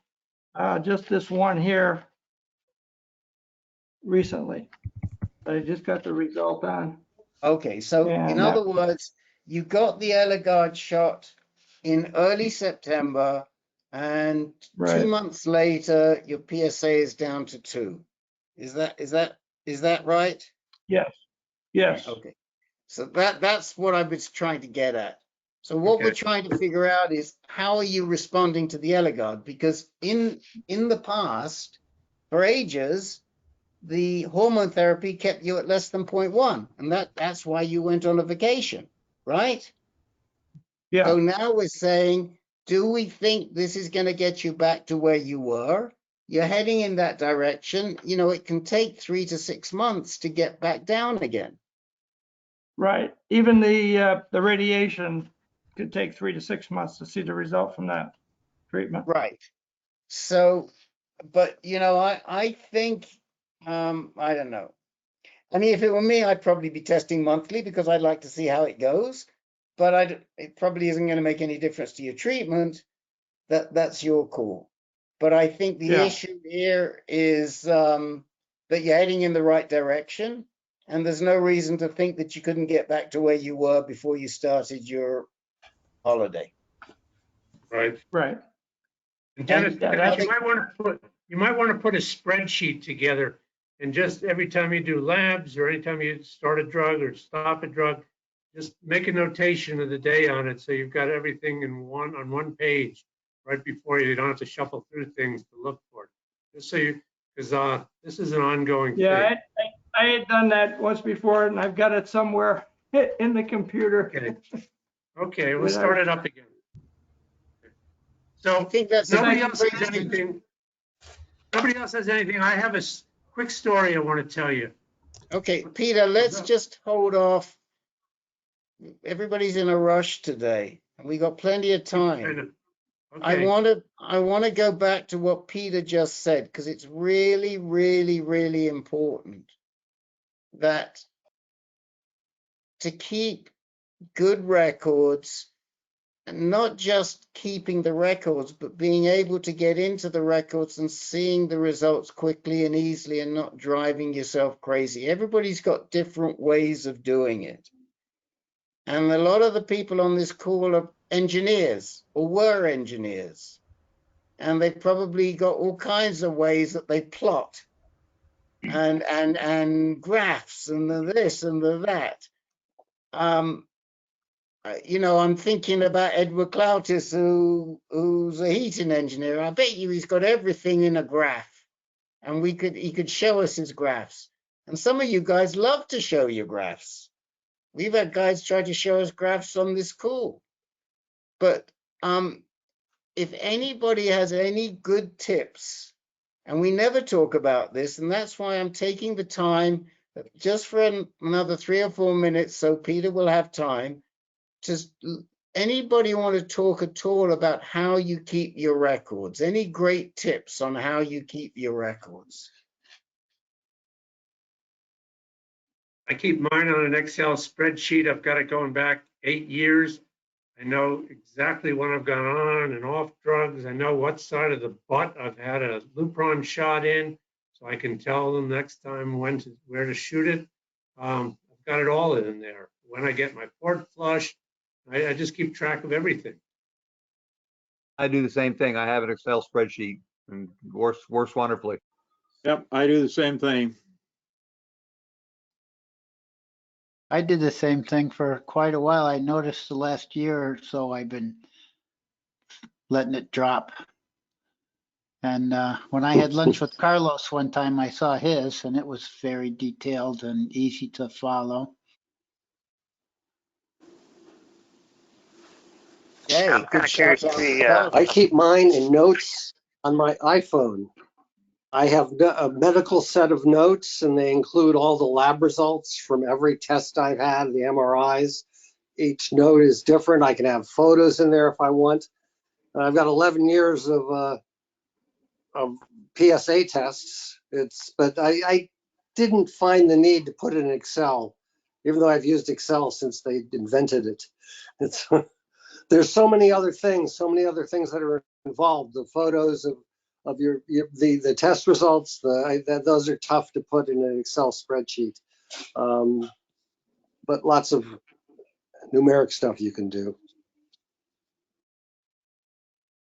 [SPEAKER 10] just this one here recently. I just got the result on.
[SPEAKER 3] Okay, so in other words, you got the Eligard shot in early September, and 2 months later, your PSA is down to 2. Is that right?
[SPEAKER 10] Yes. Yes.
[SPEAKER 3] Okay. So that's what I was trying to get at. So what we're trying to figure out is, how are you responding to the Eligard? Because in the past, for ages, the hormone therapy kept you at less than 0.1, and that's why you went on a vacation, right?
[SPEAKER 10] Yeah.
[SPEAKER 3] So now we're saying, do we think this is going to get you back to where you were? you're heading in that direction, you know, it can take 3 to 6 months to get back down again.
[SPEAKER 10] Right. Even the radiation could take 3 to 6 months to see the result from that treatment.
[SPEAKER 3] Right. So, but you know, I think, I don't know. I mean, if it were me, I'd probably be testing monthly because I'd like to see how it goes. But it probably isn't going to make any difference to your treatment. That's your call. But I think the issue here is that you're heading in the right direction, and there's no reason to think that you couldn't get back to where you were before you started your holiday.
[SPEAKER 2] Right.
[SPEAKER 10] Right.
[SPEAKER 2] And Dennis, you might want to put a spreadsheet together, and just every time you do labs or anytime you start a drug or stop a drug, just make a notation of the day on it, so you've got everything on one page right before you don't have to shuffle through things to look for it. Just so you, because this is an ongoing thing.
[SPEAKER 10] Yeah, I had done that once before, and I've got it somewhere in the computer.
[SPEAKER 2] Okay, we'll start it up again. So
[SPEAKER 3] I think that's
[SPEAKER 2] nobody else has anything. Nobody else has anything. I have a quick story I want to tell you.
[SPEAKER 3] Okay, Peter, let's just hold off. Everybody's in a rush today, and we got plenty of time.
[SPEAKER 2] Okay.
[SPEAKER 3] I want to go back to what Peter just said, because it's really, really, really important that to keep good records, and not just keeping the records, but being able to get into the records and seeing the results quickly and easily and not driving yourself crazy. Everybody's got different ways of doing it. And a lot of the people on this call are engineers or were engineers. And they've probably got all kinds of ways that they plot and graphs and the this and the that. You know, I'm thinking about Edward Clautice, who's a heating engineer. I bet you he's got everything in a graph, and he could show us his graphs. And some of you guys love to show your graphs. We've had guys try to show us graphs on this call. But if anybody has any good tips, and we never talk about this, and that's why I'm taking the time just for another 3 or 4 minutes, so Peter will have time. Just anybody want to talk at all about how you keep your records? Any great tips on how you keep your records?
[SPEAKER 2] I keep mine on an Excel spreadsheet. I've got it going back 8 years. I know exactly when I've gone on and off drugs. I know what side of the butt I've had a Lupron shot in, so I can tell them next time where to shoot it. I've got it all in there. When I get my port flush, I just keep track of everything.
[SPEAKER 17] I do the same thing. I have an Excel spreadsheet and works wonderfully.
[SPEAKER 16] Yep, I do the same thing.
[SPEAKER 8] I did the same thing for quite a while. I noticed the last year or so I've been letting it drop. And when I had lunch with Carlos one time, I saw his, and it was very detailed and easy to follow.
[SPEAKER 3] Hey, good shout out.
[SPEAKER 5] I keep mine in notes on my iPhone. I have a medical set of notes, and they include all the lab results from every test I've had, the MRIs. Each note is different. I can have photos in there if I want. I've got 11 years of PSA tests. But I didn't find the need to put it in Excel, even though I've used Excel since they invented it. There's so many other things that are involved. The photos of the test results, those are tough to put in an Excel spreadsheet. But lots of numeric stuff you can do.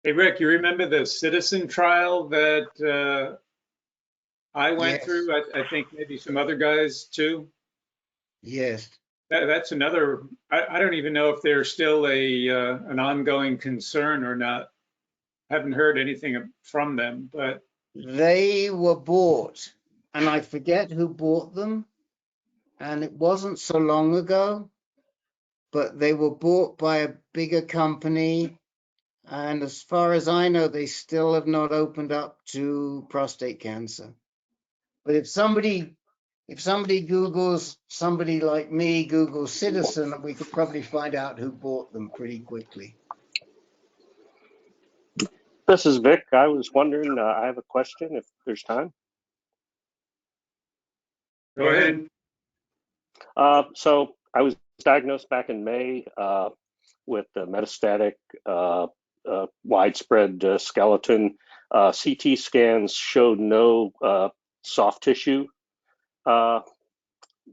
[SPEAKER 7] Hey, Rick, you remember the citizen trial that I went through? I think maybe some other guys too.
[SPEAKER 3] Yes.
[SPEAKER 7] That's another, I don't even know if they're still an ongoing concern or not. Haven't heard anything from them, but.
[SPEAKER 3] They were bought, and I forget who bought them, and it wasn't so long ago, but they were bought by a bigger company. And as far as I know, they still have not opened up to prostate cancer. But if somebody Googles, somebody like me Googles Citizen, we could probably find out who bought them pretty quickly.
[SPEAKER 19] This is Vic. I was wondering, I have a question if there's time.
[SPEAKER 2] Go ahead.
[SPEAKER 19] So I was diagnosed back in May with metastatic widespread skeleton. CT scans showed no soft tissue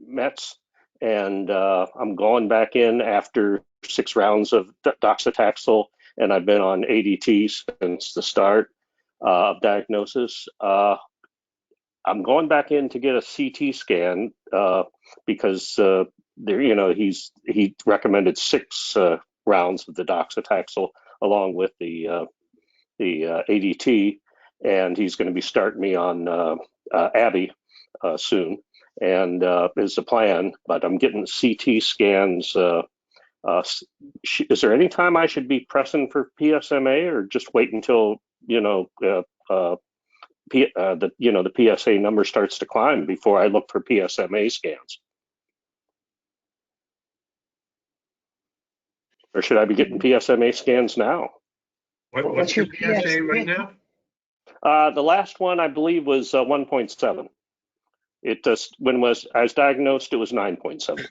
[SPEAKER 19] mets, and I'm going back in after 6 rounds of doxycycline, and I've been on ADT since the start of diagnosis. I'm going back in to get a CT scan because there, he recommended 6 rounds of the doxycycline along with the ADT, and he's going to be starting me on Abby soon, and is the plan. But I'm getting CT scans. Is there any time I should be pressing for PSMA, or just wait until the PSA number starts to climb before I look for PSMA scans? Or should I be getting PSMA scans now?
[SPEAKER 2] What's your PSA right now?
[SPEAKER 19] The last one I believe was 1.7. It just I was diagnosed, it was 9.7.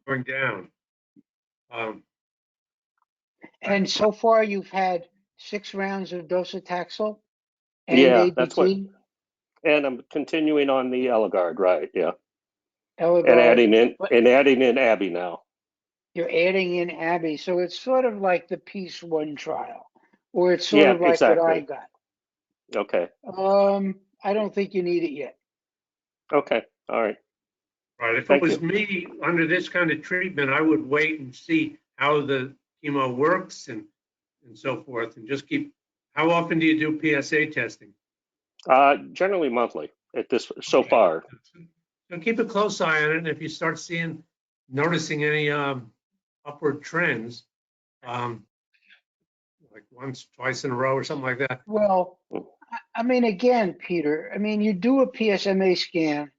[SPEAKER 2] Going down.
[SPEAKER 6] And so far, you've had 6 rounds of docetaxel and
[SPEAKER 19] Yeah,
[SPEAKER 6] ADT?
[SPEAKER 19] that's what. And I'm continuing on the Eligard, right? Yeah.
[SPEAKER 6] Eligard,
[SPEAKER 19] and adding in Abby now.
[SPEAKER 6] You're adding in Abby, so it's sort of like the Peace 1 trial, or it's sort of like
[SPEAKER 19] exactly.
[SPEAKER 6] what I got.
[SPEAKER 19] Okay.
[SPEAKER 6] I don't think you need it yet.
[SPEAKER 19] Okay. All right.
[SPEAKER 2] Right. If it was me under this kind of treatment, I would wait and see how the chemo works and so forth, and just keep. How often do you do PSA testing?
[SPEAKER 19] Generally monthly at this so far.
[SPEAKER 2] So keep a close eye on it, and if you start noticing any upward trends, like once, twice in a row or something like that.
[SPEAKER 6] Well, I mean, again, Peter, I mean, you do a PSMA scan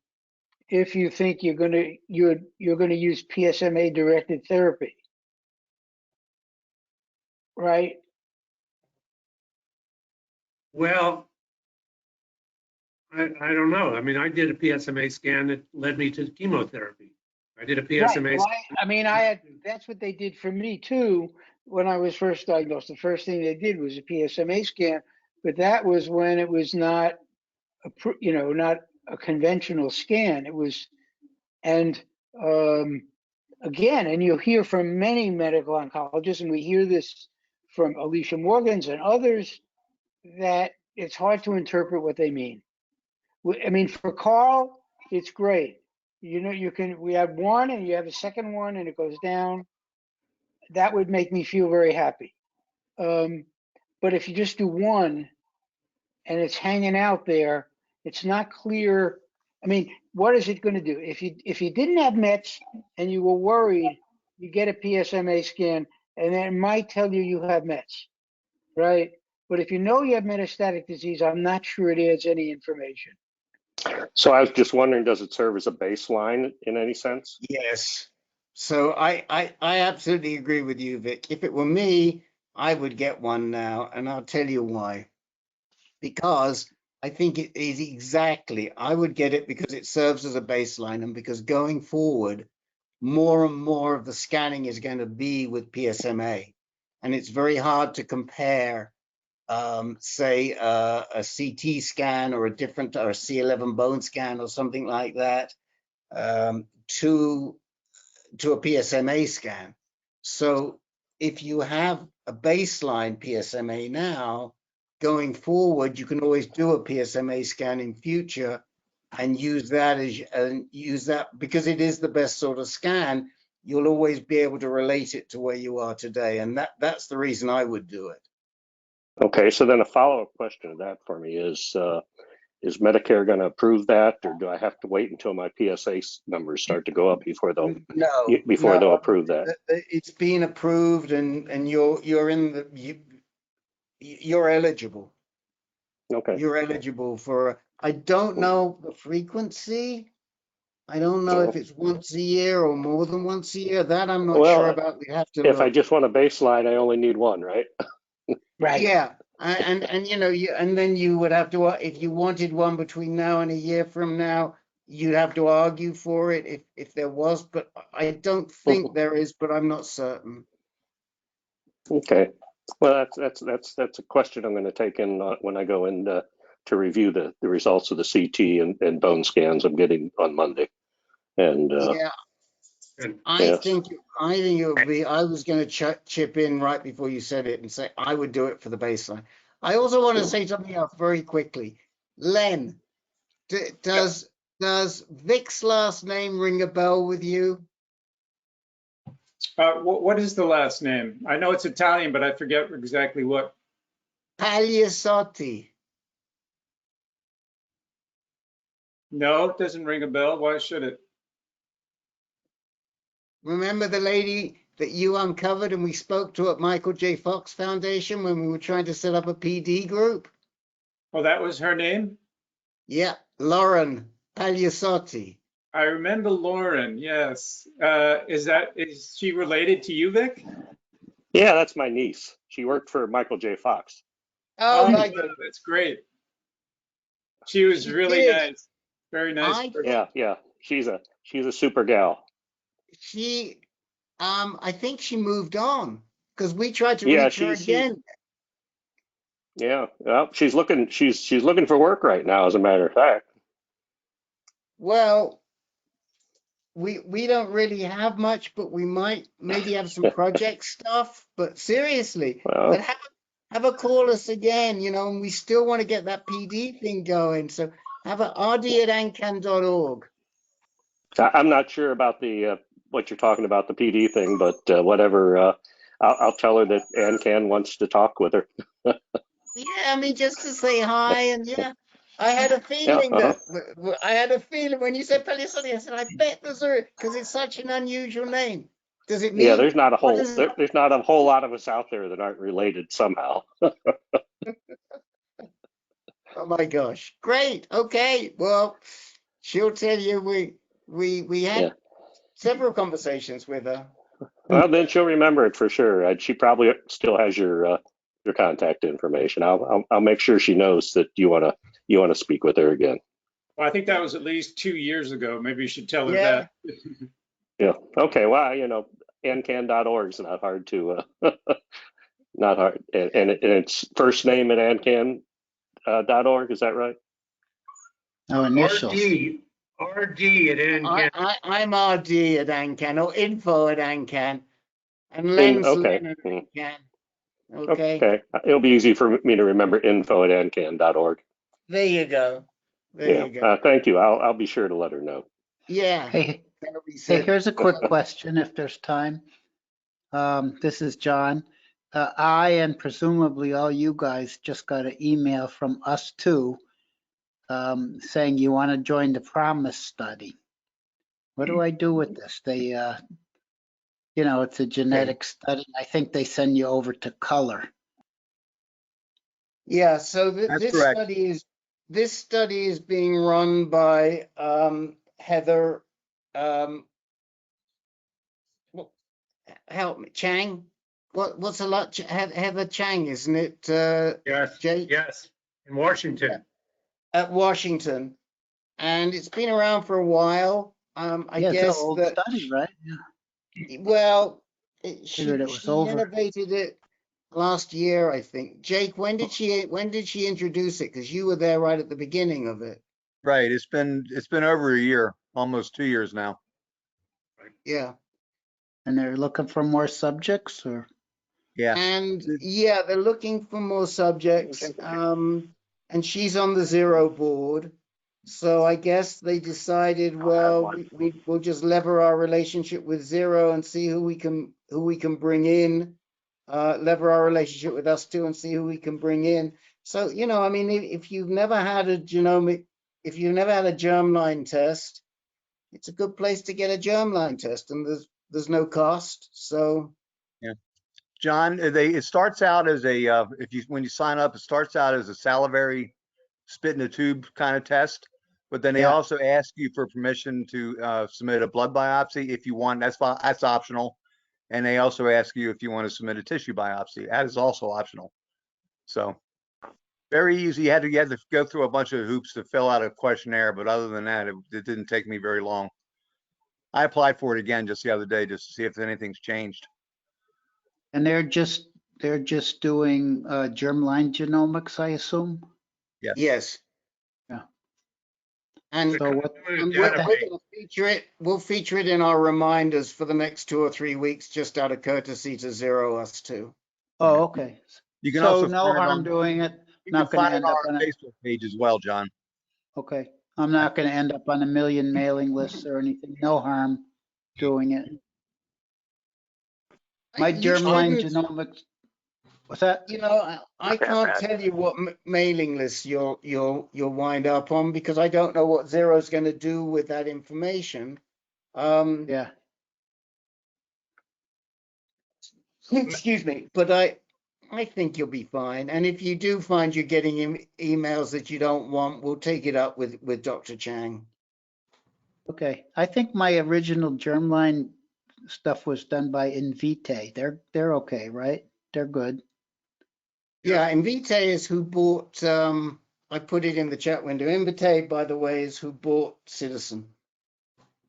[SPEAKER 6] if you think you're going to use PSMA directed therapy, right?
[SPEAKER 2] Well, I don't know. I mean, I did a PSMA scan that led me to chemotherapy. I did a PSMA.
[SPEAKER 6] Right. Well, I mean, that's what they did for me too when I was first diagnosed. The first thing they did was a PSMA scan, but that was when it was not not a conventional scan. It was, and again, and you'll hear from many medical oncologists, and we hear this from Alicia Morgans and others, that it's hard to interpret what they mean. I mean, for Carl, it's great. We have one and you have a second one and it goes down. That would make me feel very happy. But if you just do one and it's hanging out there, it's not clear. I mean, what is it going to do? If you didn't have Mets and you were worried, you get a PSMA scan and it might tell you have Mets, right? But if you know you have metastatic disease, I'm not sure it adds any information.
[SPEAKER 19] So I was just wondering, does it serve as a baseline in any sense?
[SPEAKER 3] Yes. So I absolutely agree with you, Vic. If it were me, I would get one now, and I'll tell you why. Because I think it is exactly, I would get it because it serves as a baseline, and because going forward, more and more of the scanning is going to be with PSMA. And it's very hard to compare say a CT scan or a C11 bone scan or something like that to a PSMA scan. So if you have a baseline PSMA now, going forward, you can always do a PSMA scan in future and use that because it is the best sort of scan. You'll always be able to relate it to where you are today, and that's the reason I would do it.
[SPEAKER 19] Okay, so then a follow-up question to that for me is Is Medicare going to approve that, or do I have to wait until my PSA numbers start to go up before they'll approve that?
[SPEAKER 3] It's been approved, and you're in the you're eligible.
[SPEAKER 19] Okay.
[SPEAKER 3] You're eligible for. I don't know the frequency. I don't know if it's once a year or more than once a year. That I'm not sure about. We have to
[SPEAKER 19] If
[SPEAKER 3] look.
[SPEAKER 19] I just want a baseline, I only need one, right?
[SPEAKER 6] Right.
[SPEAKER 3] Yeah. And you know, and then you would have to, if you wanted one between now and a year from now, you'd have to argue for it if there was, but I don't think there is, but I'm not certain.
[SPEAKER 19] Okay. Well, that's a question I'm going to take in when I go in to review the results of the CT and bone scans I'm getting on Monday. And
[SPEAKER 3] yeah, I think it would be. I was going to chip in right before you said it and say I would do it for the baseline. I also want to say something else very quickly. Len, does Vic's last name ring a bell with you?
[SPEAKER 7] What is the last name? I know it's Italian, but I forget exactly what.
[SPEAKER 3] Pagliasotti.
[SPEAKER 7] No, it doesn't ring a bell. Why should it?
[SPEAKER 3] Remember the lady that you uncovered and we spoke to at Michael J. Fox Foundation when we were trying to set up a PD group?
[SPEAKER 7] Oh, that was her name?
[SPEAKER 3] Yeah, Lauren Pagliasotti.
[SPEAKER 7] I remember Lauren, yes. Is she related to you, Vic?
[SPEAKER 19] Yeah, that's my niece. She worked for Michael J. Fox.
[SPEAKER 3] Oh my God.
[SPEAKER 7] That's great. She was really nice. Very nice.
[SPEAKER 19] Yeah. She's a super gal.
[SPEAKER 3] She, I think she moved on because we tried to reach her again.
[SPEAKER 19] Yeah, well, she's looking for work right now, as a matter of fact.
[SPEAKER 3] Well, we don't really have much, but we might maybe have some project stuff. But seriously, but have a call us again, you know, and we still want to get that PD thing going. So have a rd@ancan.org.
[SPEAKER 19] I'm not sure about the what you're talking about, the PD thing, but whatever. I'll tell her that AnCan wants to talk with her.
[SPEAKER 3] Yeah, I mean, just to say hi, and yeah, I had a feeling I had a feeling when you said Pagliasotti, I said, I bet there's because it's such an unusual name. Does it mean?
[SPEAKER 19] Yeah, there's not a whole lot of us out there that aren't related somehow.
[SPEAKER 3] Oh my gosh, great. Okay, well, she'll tell you we had several conversations with her.
[SPEAKER 19] Well, then she'll remember it for sure. She probably still has your contact information. I'll make sure she knows that you wanna speak with her again.
[SPEAKER 7] Well, I think that was at least 2 years ago. Maybe you should tell her that.
[SPEAKER 19] Yeah. Okay. Well, you know, AnCan.org is not hard to not hard, and it's first name at AnCan.org. Is that right?
[SPEAKER 8] Oh, initials.
[SPEAKER 2] RD at AnCan.
[SPEAKER 3] I'm RD at AnCan or info at AnCan. And Len's Len at AnCan. Okay.
[SPEAKER 19] It'll be easy for me to remember info@ancan.org.
[SPEAKER 3] There you go. There you go.
[SPEAKER 19] Thank you. I'll be sure to let her know.
[SPEAKER 3] Yeah.
[SPEAKER 8] Hey, here's a quick question if there's time. This is John. I and presumably all you guys just got an email from us too, saying you want to join the PROMISE study. What do I do with this? They, you know, it's a genetic study. I think they send you over to color.
[SPEAKER 3] Yeah. So this study is being run by Heather. Help me, Chang. What's a lot? Heather Chang, isn't it?
[SPEAKER 2] Yes.
[SPEAKER 3] Jake?
[SPEAKER 2] Yes. In Washington.
[SPEAKER 3] At Washington, and it's been around for a while. I guess
[SPEAKER 8] it's an old study, right?
[SPEAKER 3] Yeah. Well, she
[SPEAKER 8] over.
[SPEAKER 3] innovated it last year, I think. Jake, when did she introduce it? Because you were there right at the beginning of it.
[SPEAKER 17] Right. It's been over a year, almost 2 years now.
[SPEAKER 3] Yeah.
[SPEAKER 8] And they're looking for more subjects, or?
[SPEAKER 17] Yeah.
[SPEAKER 3] And yeah, they're looking for more subjects. And she's on the zero board. So I guess they decided, well, we'll just lever our relationship with zero and see who we can bring in lever our relationship with us too and see who we can bring in. So, you know, I mean, if you've never had a germline test, it's a good place to get a germline test, and there's no cost. So,
[SPEAKER 17] Yeah, John, it starts out as a when you sign up, it starts out as a salivary spit in a tube kind of test, but then they
[SPEAKER 3] Yeah.
[SPEAKER 17] also ask you for permission to submit a blood biopsy if you want. That's optional, and they also ask you if you want to submit a tissue biopsy. That is also optional. So very easy. You had to go through a bunch of hoops to fill out a questionnaire, but other than that, it didn't take me very long. I applied for it again just the other day just to see if anything's changed.
[SPEAKER 8] And they're just doing germline genomics, I assume?
[SPEAKER 17] Yes.
[SPEAKER 3] Yes.
[SPEAKER 8] Yeah.
[SPEAKER 3] And,
[SPEAKER 8] So what?
[SPEAKER 3] and we're gonna feature it. We'll feature it in our reminders for the next 2 or 3 weeks, just out of courtesy to zero us too.
[SPEAKER 8] Oh, okay.
[SPEAKER 17] You can
[SPEAKER 8] So
[SPEAKER 17] also
[SPEAKER 8] no
[SPEAKER 17] find it
[SPEAKER 8] harm
[SPEAKER 17] on,
[SPEAKER 8] doing it.
[SPEAKER 17] you
[SPEAKER 8] Not
[SPEAKER 17] can
[SPEAKER 8] going to
[SPEAKER 17] find it
[SPEAKER 8] end
[SPEAKER 17] on
[SPEAKER 8] up
[SPEAKER 17] our
[SPEAKER 8] on a,
[SPEAKER 17] Facebook page as well, John.
[SPEAKER 8] okay. I'm not going to end up on a million mailing lists or anything. No harm doing it. My
[SPEAKER 3] You
[SPEAKER 8] germline
[SPEAKER 3] shouldn't-
[SPEAKER 8] genomics. What's that?
[SPEAKER 3] You know, I can't tell you what mailing list you'll wind up on, because I don't know what Zero's going to do with that information.
[SPEAKER 8] Yeah.
[SPEAKER 3] Excuse me, but I think you'll be fine. And if you do find you're getting emails that you don't want, we'll take it up with Dr. Chang.
[SPEAKER 8] Okay. I think my original germline stuff was done by Invitae. They're okay, right? They're good.
[SPEAKER 3] Yeah, Invitae is who bought, I put it in the chat window. Invitae, by the way, is who bought Citizen.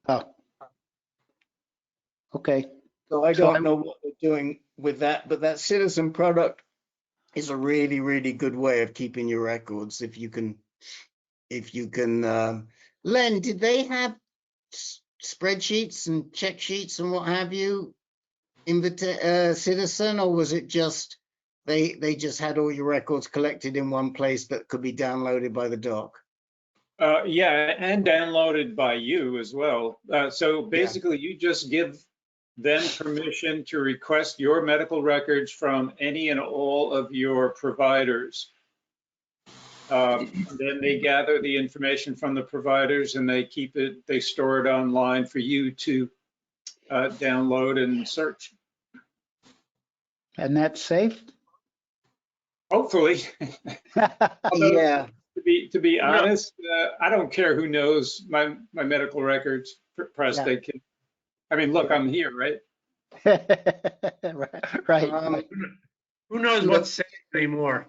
[SPEAKER 8] Oh. Okay.
[SPEAKER 3] So I don't know what they're doing with that, but that Citizen product is a really, really good way of keeping your records. If you can, Len, did they have spreadsheets and check sheets and what have you, Citizen, or was it just they just had all your records collected in one place that could be downloaded by the doc?
[SPEAKER 7] Yeah, and downloaded by you as well. So basically, you just give them permission to request your medical records from any and all of your providers. Then they gather the information from the providers and they store it online for you to download and search.
[SPEAKER 8] And that's safe?
[SPEAKER 7] Hopefully.
[SPEAKER 3] Yeah.
[SPEAKER 7] To be honest, I don't care who knows my medical records, prostate cancer. I mean, look, I'm here, right?
[SPEAKER 8] Right.
[SPEAKER 2] Who knows what's safe anymore?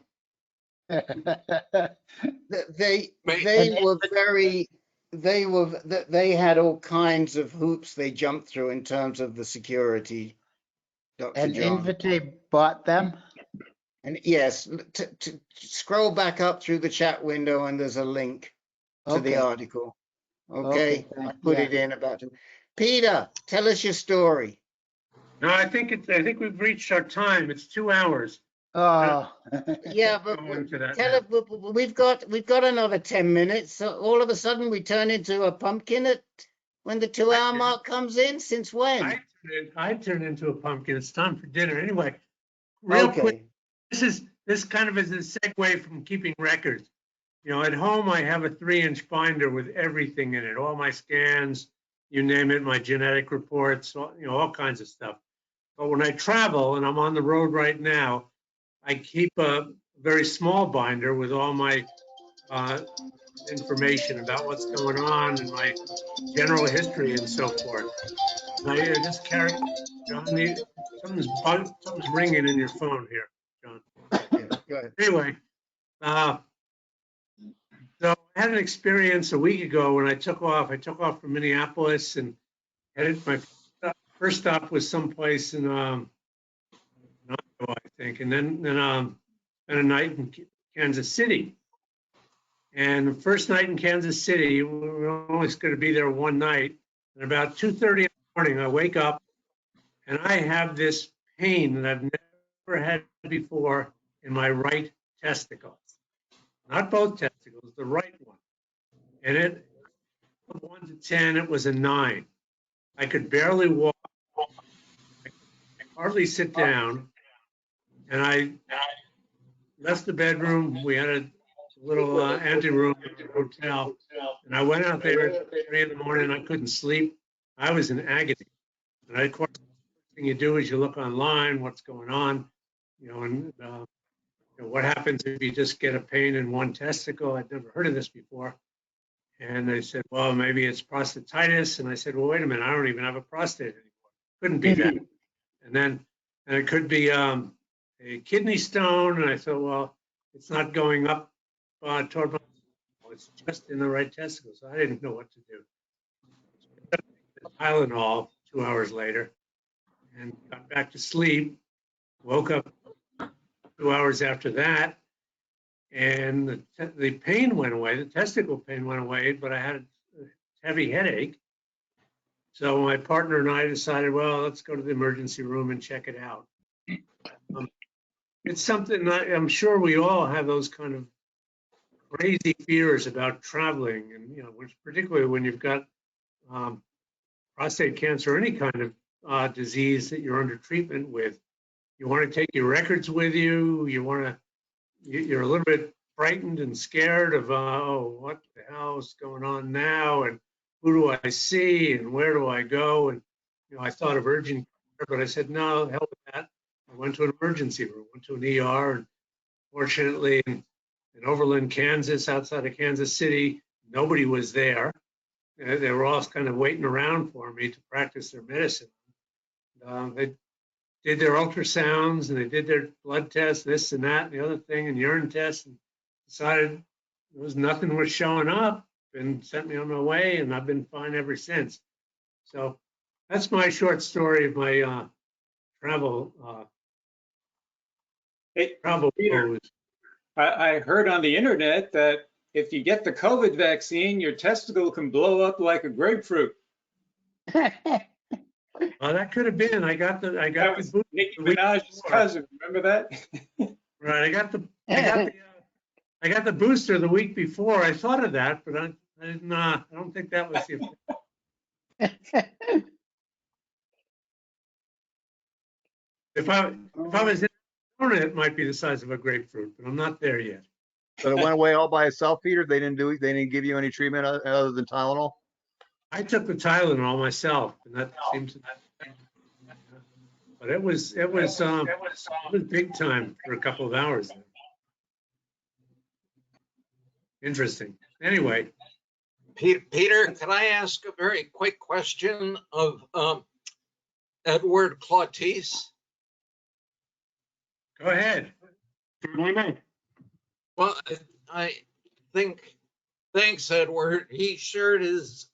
[SPEAKER 3] They had all kinds of hoops they jumped through in terms of the security. Dr.
[SPEAKER 8] And
[SPEAKER 3] John.
[SPEAKER 8] Invitae bought them?
[SPEAKER 3] And yes, to scroll back up through the chat window and there's a link to the article. Okay, I put it in about it. Peter, tell us your story.
[SPEAKER 2] No, I think we've reached our time. It's 2 hours.
[SPEAKER 3] Oh, yeah, but tell it, we've got another 10 minutes. So all of a sudden we turn into a pumpkin when the 2 hour mark comes in. Since when?
[SPEAKER 2] I turned into a pumpkin. It's time for dinner. Anyway, real quick, this kind of is a segue from keeping records. You know, at home I have a 3-inch binder with everything in it, all my scans, you name it, my genetic reports, all kinds of stuff. But when I travel, and I'm on the road right now, I keep a very small binder with all my information about what's going on and my general history and so forth. And I just carry, John, something's ringing in your phone here, John.
[SPEAKER 3] Go ahead.
[SPEAKER 2] Anyway, so I had an experience a week ago when I took off. I took off from Minneapolis and headed, my first stop was someplace in Iowa, I think, and then spent a night in Kansas City. And the first night in Kansas City, we were only going to be there one night. And about 2:30 in the morning, I wake up and I have this pain that I've never had before in my right testicle. Not both testicles, the right one. And it, from 1 to 10, it was a 9. I could barely walk. I could hardly sit down. And I left the bedroom. We had a little anteroom at the hotel. And I went out there at 3 in the morning. I couldn't sleep. I was in agony. And of course, the first thing you do is you look online, what's going on, and what happens if you just get a pain in one testicle. I'd never heard of this before. And they said, well, maybe it's prostatitis. And I said, well, wait a minute, I don't even have a prostate anymore. Couldn't be that. And it could be a kidney stone. And I thought, well, it's not going up toward my, it's just in the right testicle. So I didn't know what to do. Tylenol 2 hours later and got back to sleep. Woke up 2 hours after that, and the pain went away. The testicle pain went away, but I had a heavy headache. So my partner and I decided, well, let's go to the emergency room and check it out. It's something I'm sure we all have those kind of crazy fears about traveling, and which particularly when you've got prostate cancer or any kind of disease that you're under treatment with. You want to take your records with you. You're a little bit frightened and scared of, what the hell is going on now? And who do I see? And where do I go? And, I thought of urgent care, but I said, no, hell with that. I went to an emergency room, went to an ER. And fortunately, in Overland, Kansas, outside of Kansas City, nobody was there. They were all kind of waiting around for me to practice their medicine. They did their ultrasounds and they did their blood tests, this and that and the other thing, and urine tests, and decided nothing was showing up and sent me on my way, and I've been fine ever since. So that's my short story of my travel. Travel.
[SPEAKER 7] Peter, I heard on the internet that if you get the COVID vaccine, your testicle can blow up like a grapefruit.
[SPEAKER 2] Well, that could have been. I got the booster.
[SPEAKER 7] Nicki Minaj's cousin. Remember that?
[SPEAKER 2] Right. I got the booster the week before. I thought of that, but I didn't. I don't think that was the. If I was in Arizona, it might be the size of a grapefruit, but I'm not there yet.
[SPEAKER 17] So it went away all by itself, Peter? They didn't give you any treatment other than Tylenol?
[SPEAKER 2] I took the Tylenol myself, and that seems to. But it was big time for a couple of hours. Interesting. Anyway,
[SPEAKER 12] Peter, can I ask a very quick question of Edward Clautice?
[SPEAKER 2] Go ahead.
[SPEAKER 4] Certainly may.
[SPEAKER 12] Well, I think, thanks, Edward. He shared his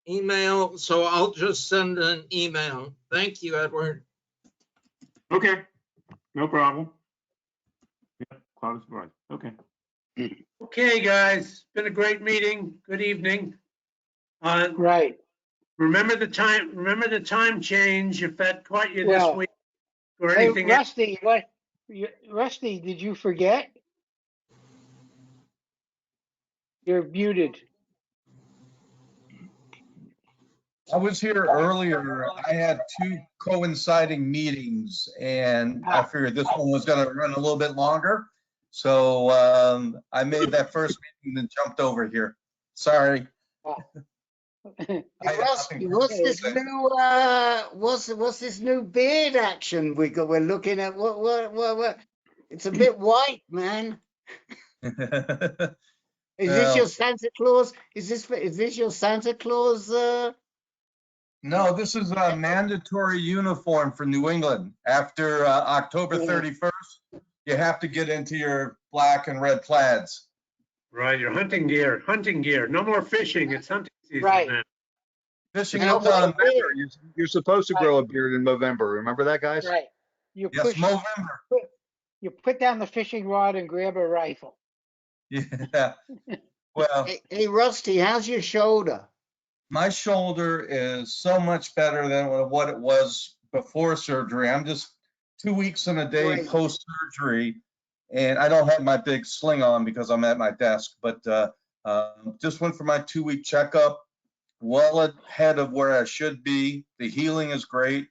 [SPEAKER 12] email, so I'll just send an email. Thank you, Edward.
[SPEAKER 4] Okay, no problem. Yeah, Claudius Bright. Okay.
[SPEAKER 2] Okay, guys, it's been a great meeting. Good evening.
[SPEAKER 6] Right.
[SPEAKER 2] Remember the time change if that caught you this week or
[SPEAKER 6] Hey,
[SPEAKER 2] anything.
[SPEAKER 6] Rusty, Rusty, did you forget? You're muted.
[SPEAKER 14] I was here earlier. I had 2 coinciding meetings and I figured this one was going to run a little bit longer. So I made that first meeting and jumped over here. Sorry.
[SPEAKER 3] Hey, Rusty, what's this new beard action we're looking at? What? It's a bit white, man. Is this your Santa Claus? Is this your Santa Claus?
[SPEAKER 14] No, this is a mandatory uniform for New England. After October 31st, you have to get into your black and red plaids.
[SPEAKER 2] Right, your hunting gear. No more fishing. It's hunting season.
[SPEAKER 6] Right.
[SPEAKER 2] Now.
[SPEAKER 14] Fishing
[SPEAKER 17] in November. You're supposed to grow a beard in November. Remember that, guys?
[SPEAKER 6] Right. You put down the fishing rod and grab a rifle.
[SPEAKER 14] Yeah. Well,
[SPEAKER 3] hey, Rusty, how's your shoulder?
[SPEAKER 14] My shoulder is so much better than what it was before surgery. I'm just 2 weeks and a day post surgery, and I don't have my big sling on because I'm at my desk. But just went for my 2-week checkup. Well ahead of where I should be. The healing is great.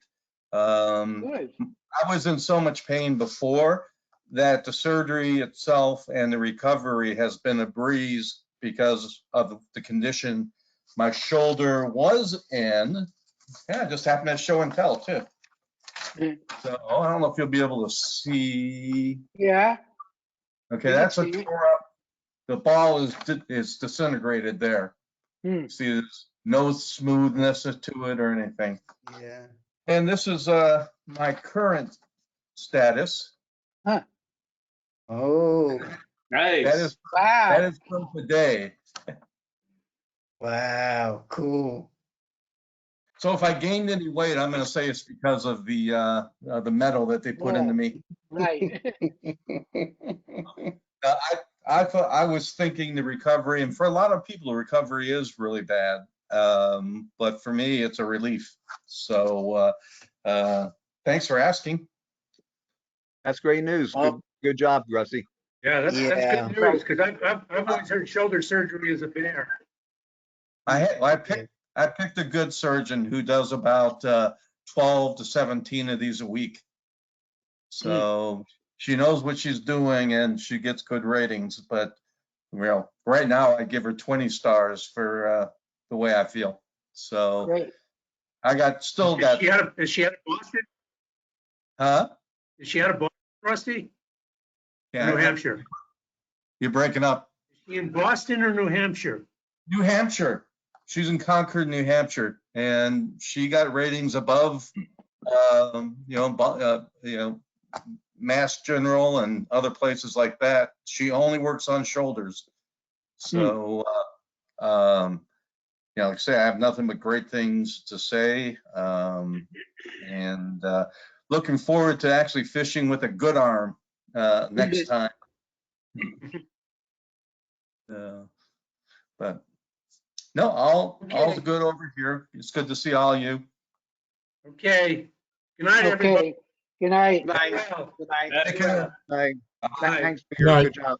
[SPEAKER 6] Good.
[SPEAKER 14] I was in so much pain before that the surgery itself and the recovery has been a breeze because of the condition my shoulder was in. Yeah, it just happened at show and tell too. So I don't know if you'll be able to see.
[SPEAKER 6] Yeah.
[SPEAKER 14] Okay, that's a tore up. The ball is disintegrated there. See, there's no smoothness to it or anything.
[SPEAKER 3] Yeah.
[SPEAKER 14] And this is my current status.
[SPEAKER 6] Huh.
[SPEAKER 3] Oh.
[SPEAKER 7] Nice.
[SPEAKER 14] That is from today.
[SPEAKER 3] Wow. Cool.
[SPEAKER 14] So if I gained any weight, I'm going to say it's because of the metal that they put into me.
[SPEAKER 6] Right.
[SPEAKER 14] I was thinking the recovery, and for a lot of people, the recovery is really bad. But for me, it's a relief. So thanks for asking.
[SPEAKER 17] That's great news. Good job, Rusty.
[SPEAKER 2] Yeah, that's good news, because I've always heard shoulder surgery is a bear.
[SPEAKER 14] I picked a good surgeon who does about 12 to 17 of these a week. So she knows what she's doing and she gets good ratings. But right now I give her 20 stars for the way I feel. So
[SPEAKER 6] great.
[SPEAKER 14] I still got.
[SPEAKER 2] Is she out of Boston?
[SPEAKER 14] Huh?
[SPEAKER 2] Is she out of Boston, Rusty?
[SPEAKER 14] Yeah,
[SPEAKER 2] New Hampshire.
[SPEAKER 14] You're breaking up.
[SPEAKER 2] Is she in Boston or New Hampshire?
[SPEAKER 14] New Hampshire. She's in Concord, New Hampshire, and she got ratings above, Mass General and other places like that. She only works on shoulders. So, like I say, I have nothing but great things to say, and looking forward to actually fishing with a good arm next time. But no, all's good over here. It's good to see all of you.
[SPEAKER 2] Okay. Good night, everybody.
[SPEAKER 6] Good night.
[SPEAKER 3] Good night.
[SPEAKER 2] Well.
[SPEAKER 3] Good night.
[SPEAKER 14] Take care.
[SPEAKER 17] Thanks.
[SPEAKER 2] Bye.
[SPEAKER 17] Thanks for your good job.